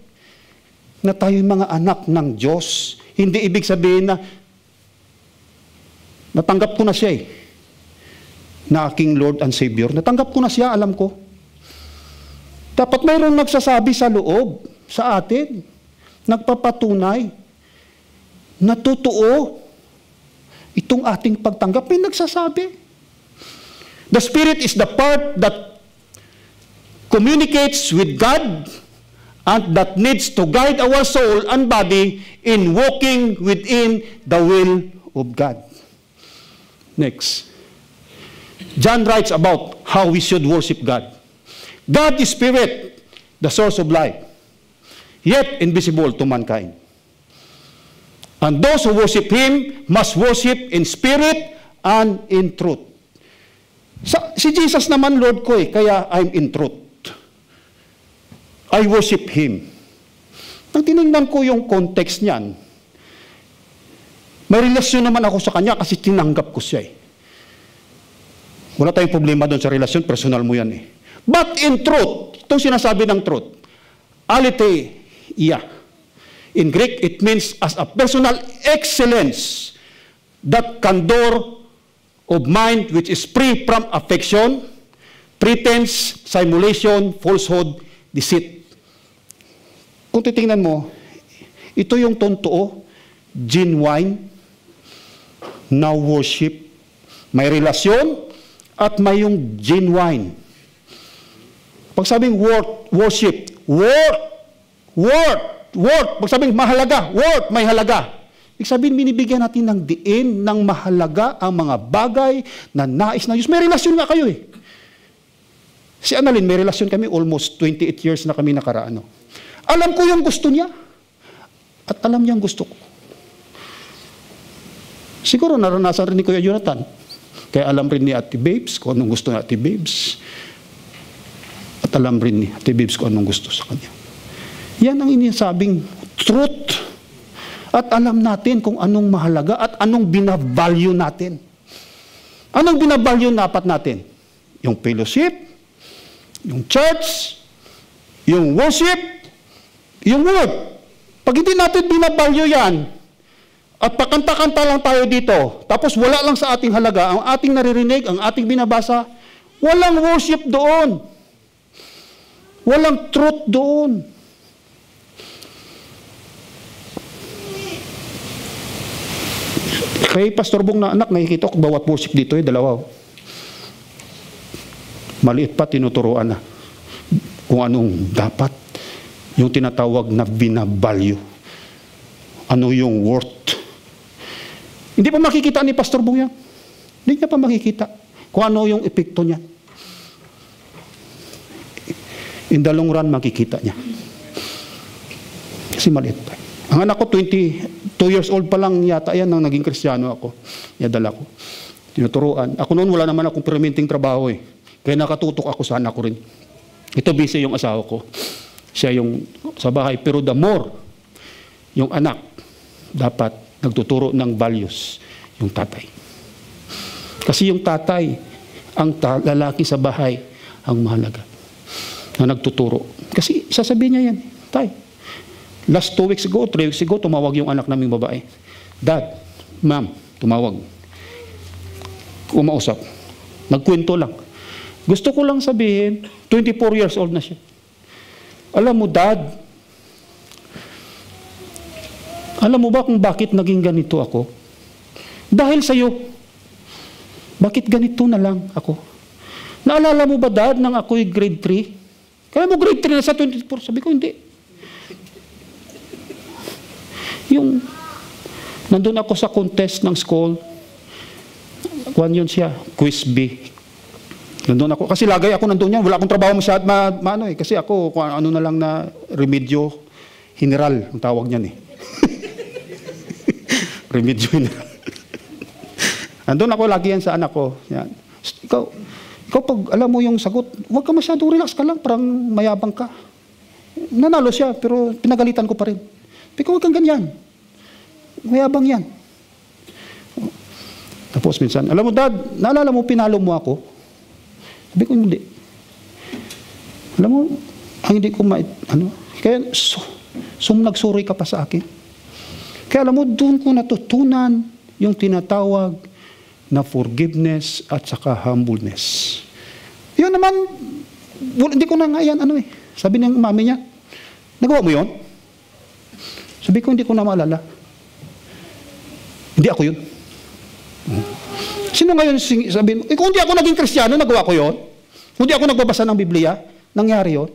na tayo mga anak ng Diyos. Hindi ibig sabihin na natanggap ko na siya na aking Lord and Savior. Natanggap ko na siya, alam ko. Dapat mayroong nagsasabi sa loob, sa atin, nagpapatunay na totoo itong ating pagtanggap. May nagsasabi. The Spirit is the part that communicates with God and that needs to guide our soul and body in walking within the will of God. Next. John writes about how we should worship God. God is Spirit, the source of life, yet invisible to mankind. And those who worship Him must worship in spirit and in truth. Si Jesus naman, Lord ko kaya I'm in truth. I worship Him. Nang tinignan ko yung context niyan, may relasyon naman ako sa Kanya kasi tinanggap ko siya Wala tayong problema doon sa relasyon, personal mo yan But in truth, itong sinasabi ng truth, aletheia. In Greek, it means as a personal excellence, that candor of mind which is free from affection, pretense, simulation, falsehood, deceit. Kung titingnan mo, ito yung totoo, genuine, na worship, may relasyon, at may yung genuine. Pag sabing worship, pag sabing mahalaga, may halaga. Ibig sabihin, binibigyan natin ng diin, ng mahalaga ang mga bagay na nais ng Diyos. May relasyon nga kayo Si Annalyn, may relasyon kami, almost 28 years na kami nakaraan. Alam ko yung gusto niya. At alam niya ang gusto ko. Siguro naranasan rin ni Kuya Jonathan. Kaya alam rin ni Ate Babes kung anong gusto ni Ate Babes. At alam rin ni Ate Babes kung anong gusto sa kanya. Yan ang inisabing truth. At alam natin kung anong mahalaga at anong binavalue natin. Anong binavalue dapat natin? Yung fellowship, yung church, yung worship, yung word. Pag hindi natin binavalue yan, at pakanta-kanta lang tayo dito, tapos wala lang sa ating halaga, ang ating naririnig, ang ating binabasa, walang worship doon. Walang truth doon. Kay Pastor Bong na anak, nakikita ko bawat worship dito dalawa. Maliit pa, tinuturuan na kung anong dapat. Yung tinatawag na binavalue. Ano yung worth. Hindi pa makikita ni Pastor Bong yan. Hindi niya pa makikita kung ano yung epekto niya. In the long run, makikita niya. Kasi maliit pa. Ang anak ko, 20 2 years old pa lang yata yan nang naging Kristiyano ako. Yadala ko. Tinuturuan. Ako noon wala naman akong permanenteng trabaho eh. Kaya nakatutok ako sa anak ko rin. Ito busy yung asawa ko. Siya yung sa bahay. Pero the more, yung anak, dapat nagtuturo ng values yung tatay. Kasi yung tatay, ang lalaki sa bahay, ang mahalaga. Na nagtuturo. Kasi sasabihin niya yan, tay, last 2 weeks ago, 3 weeks ago, tumawag yung anak naming babae. Dad, ma'am, tumawag. Umausap. Nagkwento lang. Gusto ko lang sabihin, 24 years old na siya. Alam mo, Dad, alam mo ba kung bakit naging ganito ako? Dahil sa'yo. Bakit ganito na lang ako? Naalala mo ba, Dad, nang ako'y grade 3? Kaya mo grade 3 na sa 24? Sabi ko, hindi. Yung, nandun ako sa contest ng school, kuwan yun siya, quiz B. Nandun ako, kasi lagay ako nandun yan, wala akong trabaho masyad, kasi ako, ano na lang na remedyo general, ang tawag niyan eh. Remedyo general. Nandun ako lagi yan sa anak ko. Yan. Ikaw pag alam mo yung sagot, huwag ka masyadong relax ka lang, parang mayabang ka. Nanalo siya, pero pinagalitan ko pa rin. Ikaw huwag kang ganyan. Mayabang yan. Tapos minsan, alam mo, Dad, naalala mo, pinalo mo ako? Sabi ko, hindi. Alam mo, ang hindi ko kaya nagsuri ka pa sa akin. Kaya alam mo, doon ko natutunan yung tinatawag na forgiveness at saka humbleness. Yun naman, hindi ko na nga yan, sabi ng mami niya, nagawa mo yun? Sabi ko, hindi ko na maalala. Hindi ako yun. Sino ngayon sabi mo, kung hindi ako naging Kristiyano, nagawa ko yun? Kung hindi ako nagbabasa ng Biblia, nangyari yun?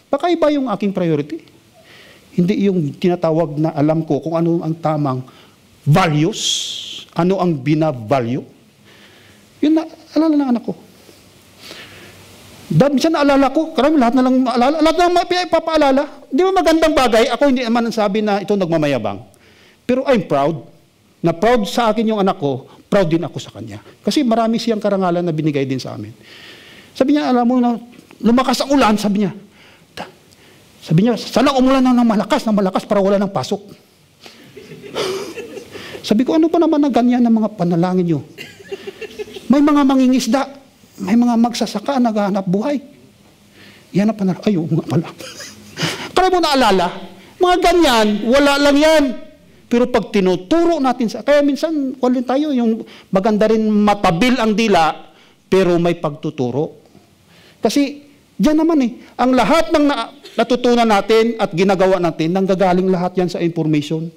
Baka iba yung aking priority. Hindi yung tinatawag na alam ko kung ano ang tamang values, ano ang binavalue. Yun na, alala ng anak ko. Dad, minsan naalala ko, karami lahat na lang maalala, lahat na lang ipapaalala. Di ba magandang bagay? Ako hindi naman sabi na ito nagmamayabang. Pero I'm proud. Na proud sa akin yung anak ko, proud din ako sa kanya. Kasi marami siyang karangalan na binigay din sa amin. Sabi niya, alam mo na, lumakas ang ulan, sabi niya, sana umulan ng malakas para wala ng pasok. Sabi ko, ano pa naman na ganyan ng mga panalangin niyo? May mga mangingisda, may mga magsasaka, naghahanap buhay. Yan ang panalangin. Ay, nga pala. Kaya mo naalala, mga ganyan, wala lang yan. Pero pag tinuturo natin kaya minsan, wala tayo, yung maganda rin matabil ang dila, pero may pagtuturo. Kasi, diyan naman ang lahat ng natutunan natin at ginagawa natin, nanggagaling lahat yan sa information.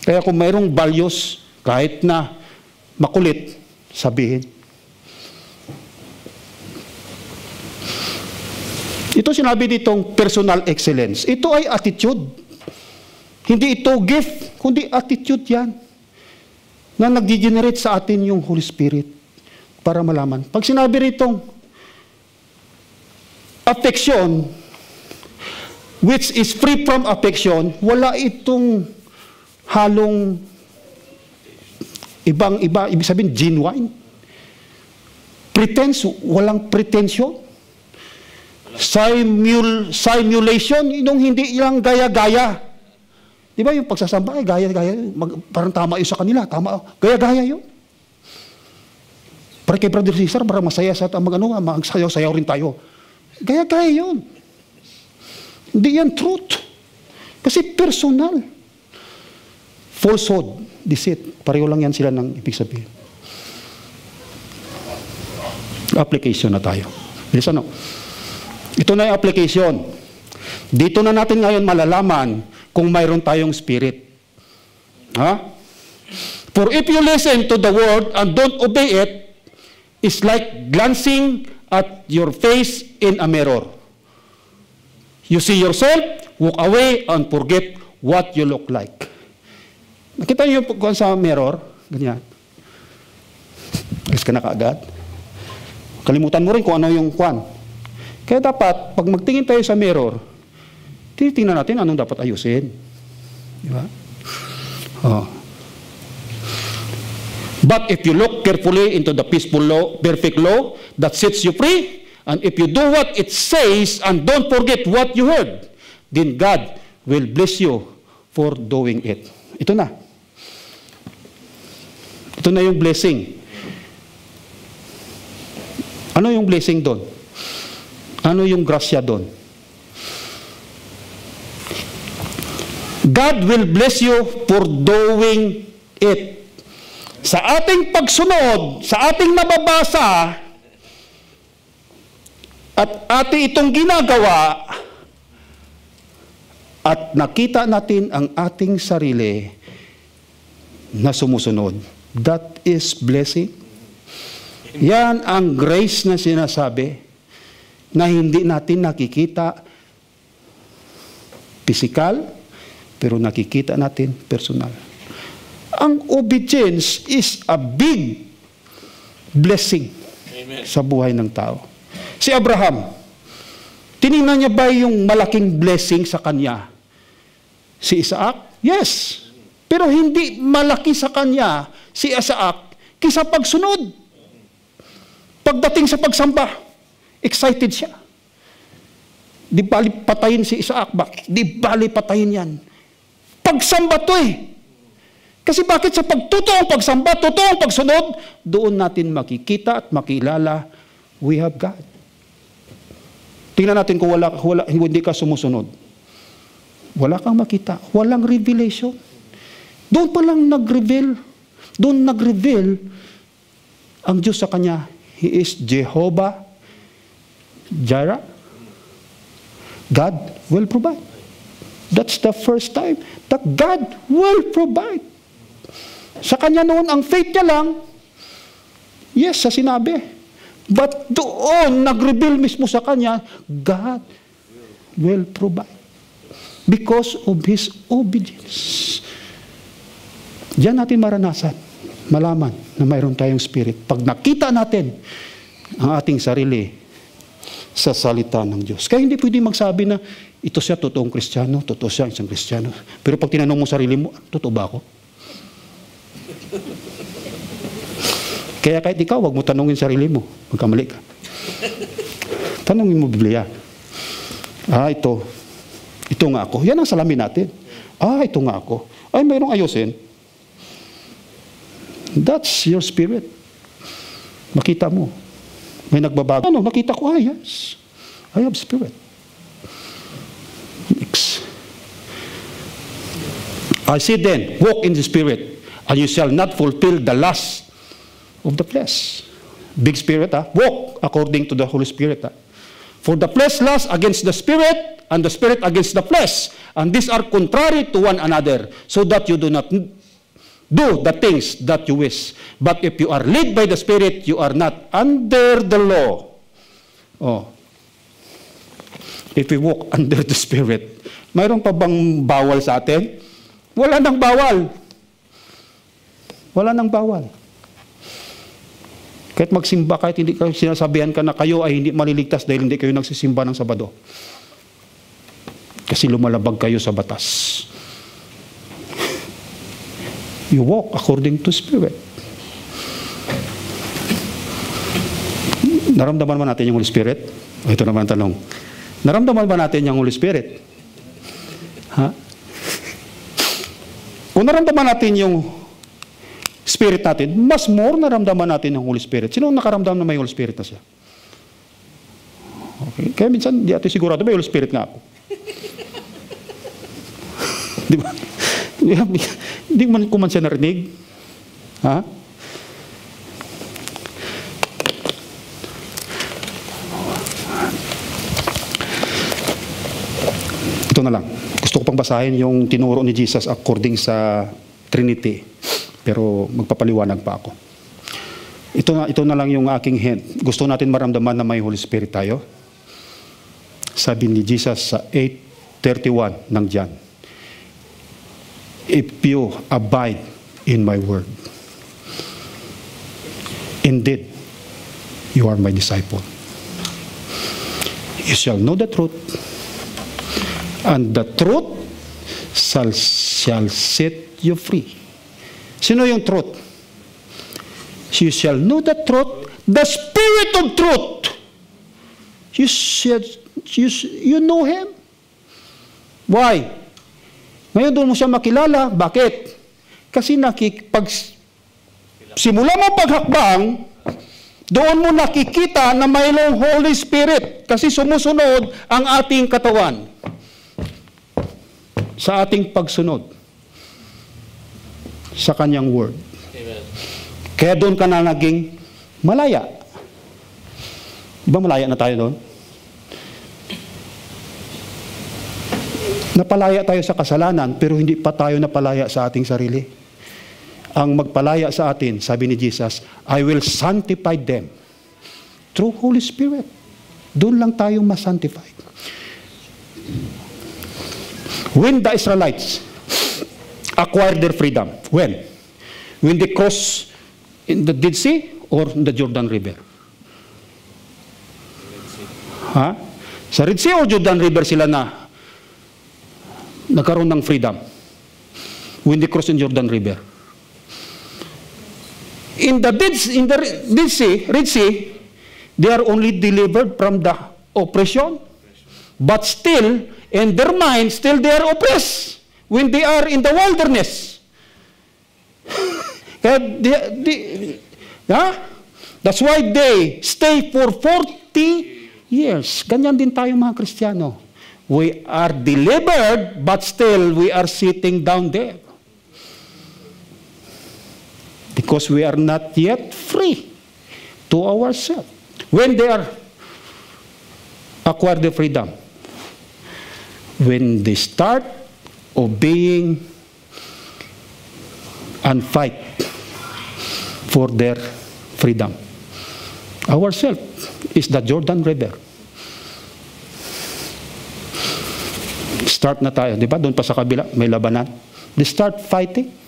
Kaya kung mayroong values, kahit na makulit, sabihin. Ito sinabi ditong personal excellence. Ito ay attitude. Hindi ito gift, kundi attitude yan. Na nag-generate sa atin yung Holy Spirit para malaman. Pag sinabi ritong affection, which is free from affection, wala itong halong ibang-iba, ibig sabihin, genuine. Pretense, walang pretensyon. Simulation, yung hindi lang gaya-gaya. Di ba yung pagsasamba, gaya-gaya, parang tama yun sa kanila, tama, gaya-gaya yun. Para kay Brother Cesar, parang masaya sa magsayaw-sayaw rin tayo. Gaya-gaya yun. Hindi yan truth. Kasi personal. Falsehood, deceit, pareho lang yan sila ng ibig sabihin. Application na tayo. Bilis ano? Ito na yung application. Dito na natin ngayon malalaman kung mayroon tayong spirit. For if you listen to the word and don't obey it, it's like glancing at your face in a mirror. You see yourself, walk away, and forget what you look like. Nakita niyo yung sa mirror, ganyan. Alis ka na kaagad. Kalimutan mo rin kung ano yung kwan. Kaya dapat, pag magtingin tayo sa mirror, titingnan natin anong dapat ayusin. Diba? Oh. But if you look carefully into the peaceful law, perfect law that sets you free, and if you do what it says and don't forget what you heard, then God will bless you for doing it. Ito na. Ito na yung blessing. Ano yung blessing doon? Ano yung grasya doon? God will bless you for doing it. Sa ating pagsunod, sa ating nababasa, at ating itong ginagawa, at nakita natin ang ating sarili na sumusunod, that is blessing. Yan ang grace na sinasabi na hindi natin nakikita physical, pero nakikita natin personal. Ang obedience is a big blessing. Amen. Sa buhay ng tao. Si Abraham, tinignan niya ba yung malaking blessing sa kanya? Si Isaac? Yes. Pero hindi malaki sa kanya si Isaac kaysa pagsunod. Pagdating sa pagsamba, excited siya. Di bali patayin si Isaac ba? Di bali patayin yan. Pagsamba to eh. Kasi bakit sa pagtotoong pagsamba, totoong pagsunod, doon natin makikita at makilala, we have God. Tingnan natin kung hindi ka sumusunod. Wala kang makita. Walang revelation. Doon pa lang nag-reveal. Doon nag-reveal ang Diyos sa kanya. He is Jehovah Jireh. God will provide. That's the first time that God will provide. Sa kanya noon, ang faith niya lang, yes, sa sinabi. But doon, nag-reveal mismo sa kanya, God will provide. Because of His obedience. Diyan natin maranasan, malaman na mayroon tayong spirit. Pag nakita natin ang ating sarili sa salita ng Diyos. Kaya hindi pwede magsabi na, ito siya totoong Kristiyano, totoo siya isang Kristiyano. Pero pag tinanong mo sarili mo, totoo ba ako? Kaya kahit ikaw, wag mo tanungin sarili mo. Magkamali ka. Tanungin mo Biblia. Ito. Ito nga ako. Yan ang salamin natin. Ito nga ako. Ay, mayroong ayusin. That's your spirit. Makita mo. May nagbabago. Nakita ko, yes. I have spirit. I say then, walk in the spirit, and you shall not fulfill the lust of the flesh. Big spirit, walk according to the Holy Spirit. For the flesh lusts against the spirit, and the spirit against the flesh. And these are contrary to one another, so that you do not do the things that you wish. But if you are led by the Spirit, you are not under the law. If we walk under the Spirit, mayroon pa bang bawal sa atin? Wala nang bawal. Wala nang bawal. Kahit magsimba, kahit hindi kayo sinasabihan ka na kayo ay hindi maliligtas dahil hindi kayo nagsisimba ng Sabado. Kasi lumalabag kayo sa batas. You walk according to Spirit. Naramdaman ba natin yung Holy Spirit? Ito naman ang tanong. Naramdaman ba natin yung Holy Spirit? Kung naramdaman natin yung Spirit natin, mas more naramdaman natin yung Holy Spirit. Sino nakaramdam na may Holy Spirit na siya? Okay. Kaya minsan, di atin sigurado, may Holy Spirit nga ako. Di ba? Hindi man ko man siya narinig. Ito na lang. Gusto ko pang basahin yung tinuro ni Jesus according sa Trinity. Pero magpapaliwanag pa ako. Ito na lang yung aking hint. Gusto natin maramdaman na may Holy Spirit tayo. Sabi ni Jesus sa 8:31 ng John. If you abide in my word, indeed, you are my disciple. You shall know the truth, and the truth shall set you free. Sino yung truth? You shall know the truth, the Spirit of truth. You know Him. Why? Ngayon doon mo siya makilala. Bakit? Kasi simula mo paghakbang, doon mo nakikita na mayroong Holy Spirit. Kasi sumusunod ang ating katawan sa ating pagsunod sa Kanyang Word. Amen. Kaya doon ka na naging malaya. Diba malaya na tayo doon? Napalaya tayo sa kasalanan, pero hindi pa tayo napalaya sa ating sarili. Ang magpalaya sa atin, sabi ni Jesus, I will sanctify them through Holy Spirit. Doon lang tayo ma-sanctify. When the Israelites acquired their freedom, when? When they crossed in the Dead Sea or in the Jordan River? Ha? Sa Red Sea o Jordan River sila nagkaroon ng freedom? When they crossed in Jordan River. In the Red Sea, they are only delivered from the oppression, but still, in their mind, still they are oppressed when they are in the wilderness. That's why they stay for 40 years. Ganyan din tayo mga Kristiyano. We are delivered, but still we are sitting down there. Because we are not yet free to ourselves. When they are acquire the freedom, when they start obeying and fight for their freedom. Ourselves is the Jordan River. Start na tayo, di ba? Doon pa sa kabila, may labanan. They start fighting.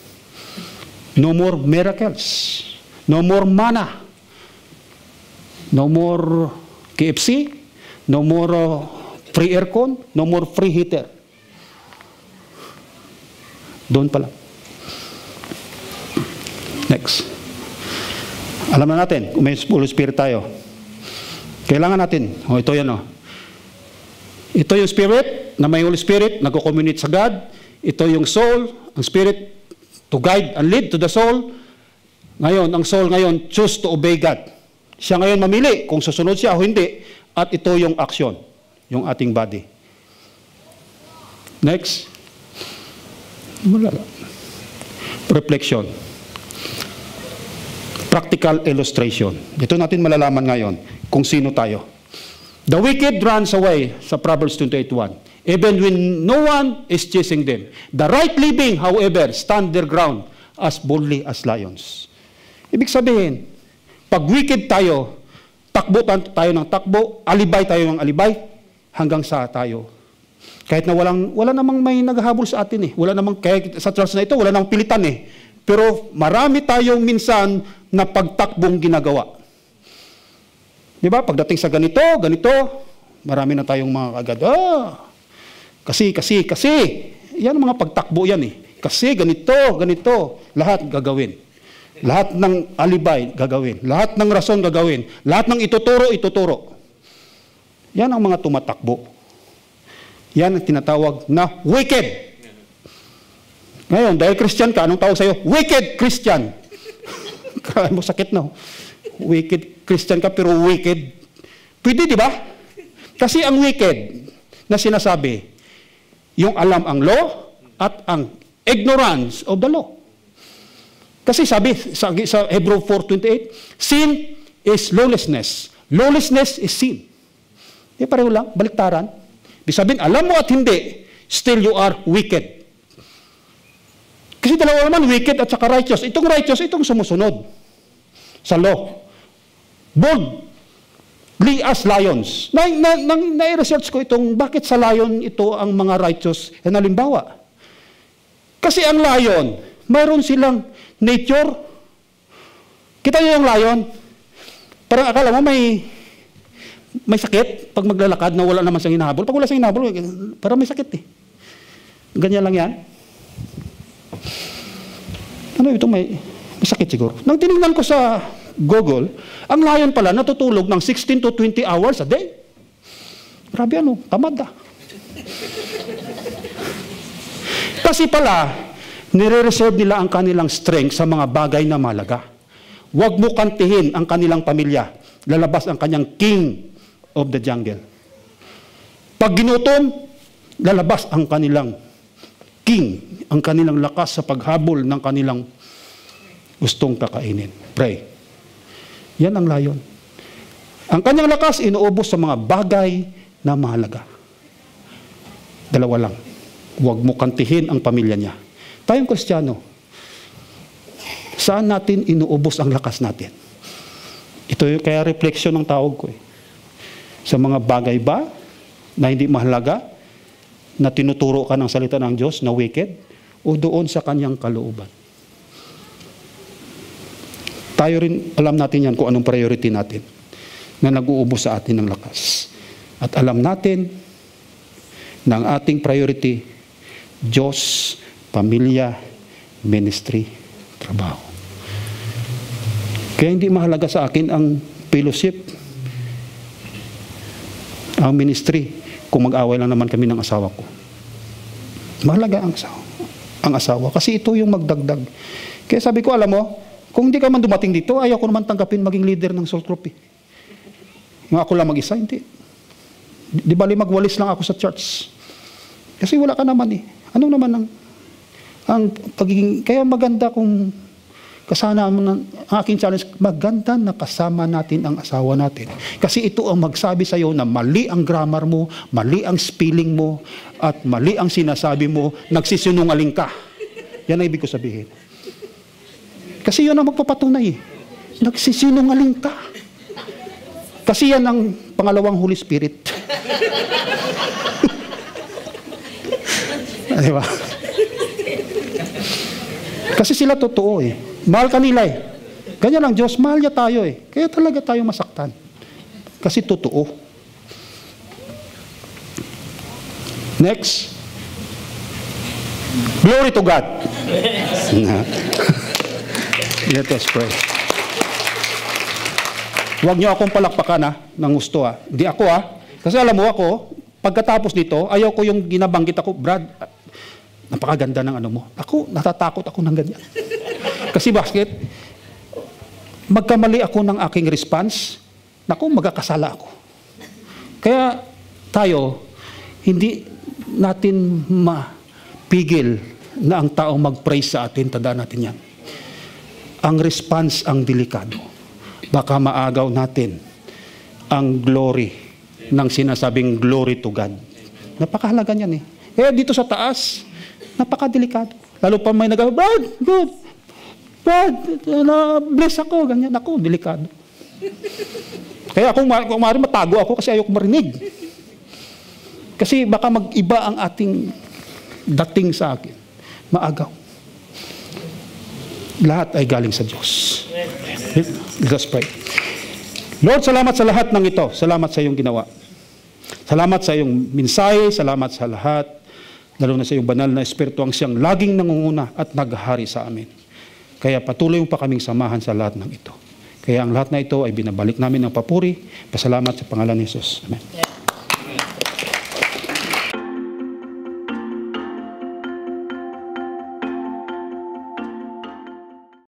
No more miracles. No more manna. No more KFC. No more free aircon. No more free heater. Doon pala. Next. Alam na natin, kung may Holy Spirit tayo. Kailangan natin. Ito yan Ito yung Spirit, na may Holy Spirit, nagko-communicate sa God. Ito yung soul, ang Spirit, to guide and lead to the soul. Ngayon, ang soul ngayon, choose to obey God. Siya ngayon mamili kung susunod siya o hindi. At ito yung action, yung ating body. Next. Reflection. Practical illustration. Ito natin malalaman ngayon kung sino tayo. The wicked runs away sa Proverbs 28:1. Even when no one is chasing them. The right living, however, stand their ground as boldly as lions. Ibig sabihin, pag wicked tayo, takbo tayo ng takbo, alibay tayo ng alibay, hanggang sa tayo. Kahit na wala namang may naghahabol sa atin Wala namang, kahit sa church na ito, wala namang pilitan Pero marami tayong minsan na pagtakbong ginagawa. Di ba? Pagdating sa ganito, marami na tayong mga kagad. Kasi. Yan ang mga pagtakbo yan Kasi ganito. Lahat gagawin. Lahat ng alibay gagawin. Lahat ng rason gagawin. Lahat ng ituturo. Yan ang mga tumatakbo. Yan ang tinatawag na wicked. Ngayon, dahil Christian ka, anong tawag sa'yo? Wicked Christian. Kaya mo sakit Wicked Christian ka pero wicked. Pwede, di ba? Kasi ang wicked na sinasabi, yung alam ang law at ang ignorance of the law. Kasi sabi sa Hebrew 4:28, sin is lawlessness. Lawlessness is sin. Pareho lang, baliktaran. Ibig sabihin, alam mo at hindi, still you are wicked. Kasi dalawa naman, wicked at saka righteous. Itong righteous, itong sumusunod sa law. Boldly as lions. Na-research ko bakit sa lion ito ang mga righteous. Halimbawa, kasi ang lion, mayroon silang nature. Kita niyo yung lion? Parang akala mo may sakit pag maglalakad na wala naman siyang hinahabol. Pag wala siyang hinahabol, parang may sakit Ganyan lang yan. Ano ito, may sakit siguro. Nang tinignan ko sa Google, ang lion pala natutulog ng 16 to 20 hours a day. Grabe ano, tamad ah. Kasi pala, nire-reserve nila ang kanilang strength sa mga bagay na mahalaga. Huwag mo kantihin ang kanilang pamilya. Lalabas ang kanyang king of the jungle. Pag ginutom, lalabas ang kanilang king, ang kanilang lakas sa paghabol ng kanilang gustong kakainin. Pray. Yan ang lion. Ang kanyang lakas inuubos sa mga bagay na mahalaga. Dalawa lang. Huwag mo kantihin ang pamilya niya. Tayong Kristiyano, saan natin inuubos ang lakas natin? Ito yung kaya refleksyon ng tawag ko. Sa mga bagay ba na hindi mahalaga, na tinuturo ka ng salita ng Diyos na wicked, o doon sa kanyang kalooban? Tayo rin, alam natin yan kung anong priority natin na nag-uubos sa atin ng lakas. At alam natin na ang ating priority, Diyos, pamilya, ministry, trabaho. Kaya hindi mahalaga sa akin ang fellowship, ang ministry, kung mag-away lang naman kami ng asawa ko. Mahalaga ang asawa. Kasi ito yung magdagdag. Kaya sabi ko, alam mo, kung hindi ka man dumating dito, ayaw ko naman tanggapin maging leader ng Salt Group. Nga ako lang mag-isa, hindi. Di bali magwalis lang ako sa church. Kasi wala ka naman eh. Ano naman ang pagiging, kaya maganda kung kasama ang aking challenge, maganda na kasama natin ang asawa natin. Kasi ito ang magsabi sa iyo na mali ang grammar mo, mali ang spelling mo, at mali ang sinasabi mo, nagsisinungaling ka. Yan ang ibig ko sabihin. Kasi yun ang magpapatunay. Nagsisinungaling ka. Kasi yan ang pangalawang Holy Spirit. Diba? Kasi sila totoo eh. Mahal ka nila eh. Ganyan lang Diyos, mahal niya tayo eh. Kaya talaga tayo masaktan. Kasi totoo. Next. Glory to God. Let us pray. Huwag niyo akong palakpakan ng gusto Hindi ako Kasi alam mo ako, pagkatapos nito, ayaw ko yung ginabanggit ako, Brad, napakaganda ng ano mo. Ako, natatakot ako ng ganyan. Kasi bakit? Magkamali ako ng aking response, naku, magkakasala ako. Kaya tayo, hindi natin mapigil na ang tao mag-praise sa atin, tandaan natin yan. Ang response ang delikado. Baka maagaw natin ang glory ng sinasabing glory to God. Napakahalaga niyan eh. Kaya dito sa taas, napakadelikado. Lalo pa may Brad, good. Brad, bless ako. Ganyan ako, delikado. Kaya kung maaari matago ako kasi ayoko marinig. Kasi baka mag-iba ang ating dating sa akin. Maagaw. Lahat ay galing sa Diyos. Let us pray. Lord, salamat sa lahat ng ito. Salamat sa iyong ginawa. Salamat sa iyong mensahe. Salamat sa lahat. Lalo na sa iyong banal na Espiritu ang siyang laging nangunguna at naghahari sa amin. Kaya patuloy mo pa kaming samahan sa lahat ng ito. Kaya ang lahat na ito ay binabalik namin ng papuri. Pasalamat sa pangalan ni Jesus. Amen.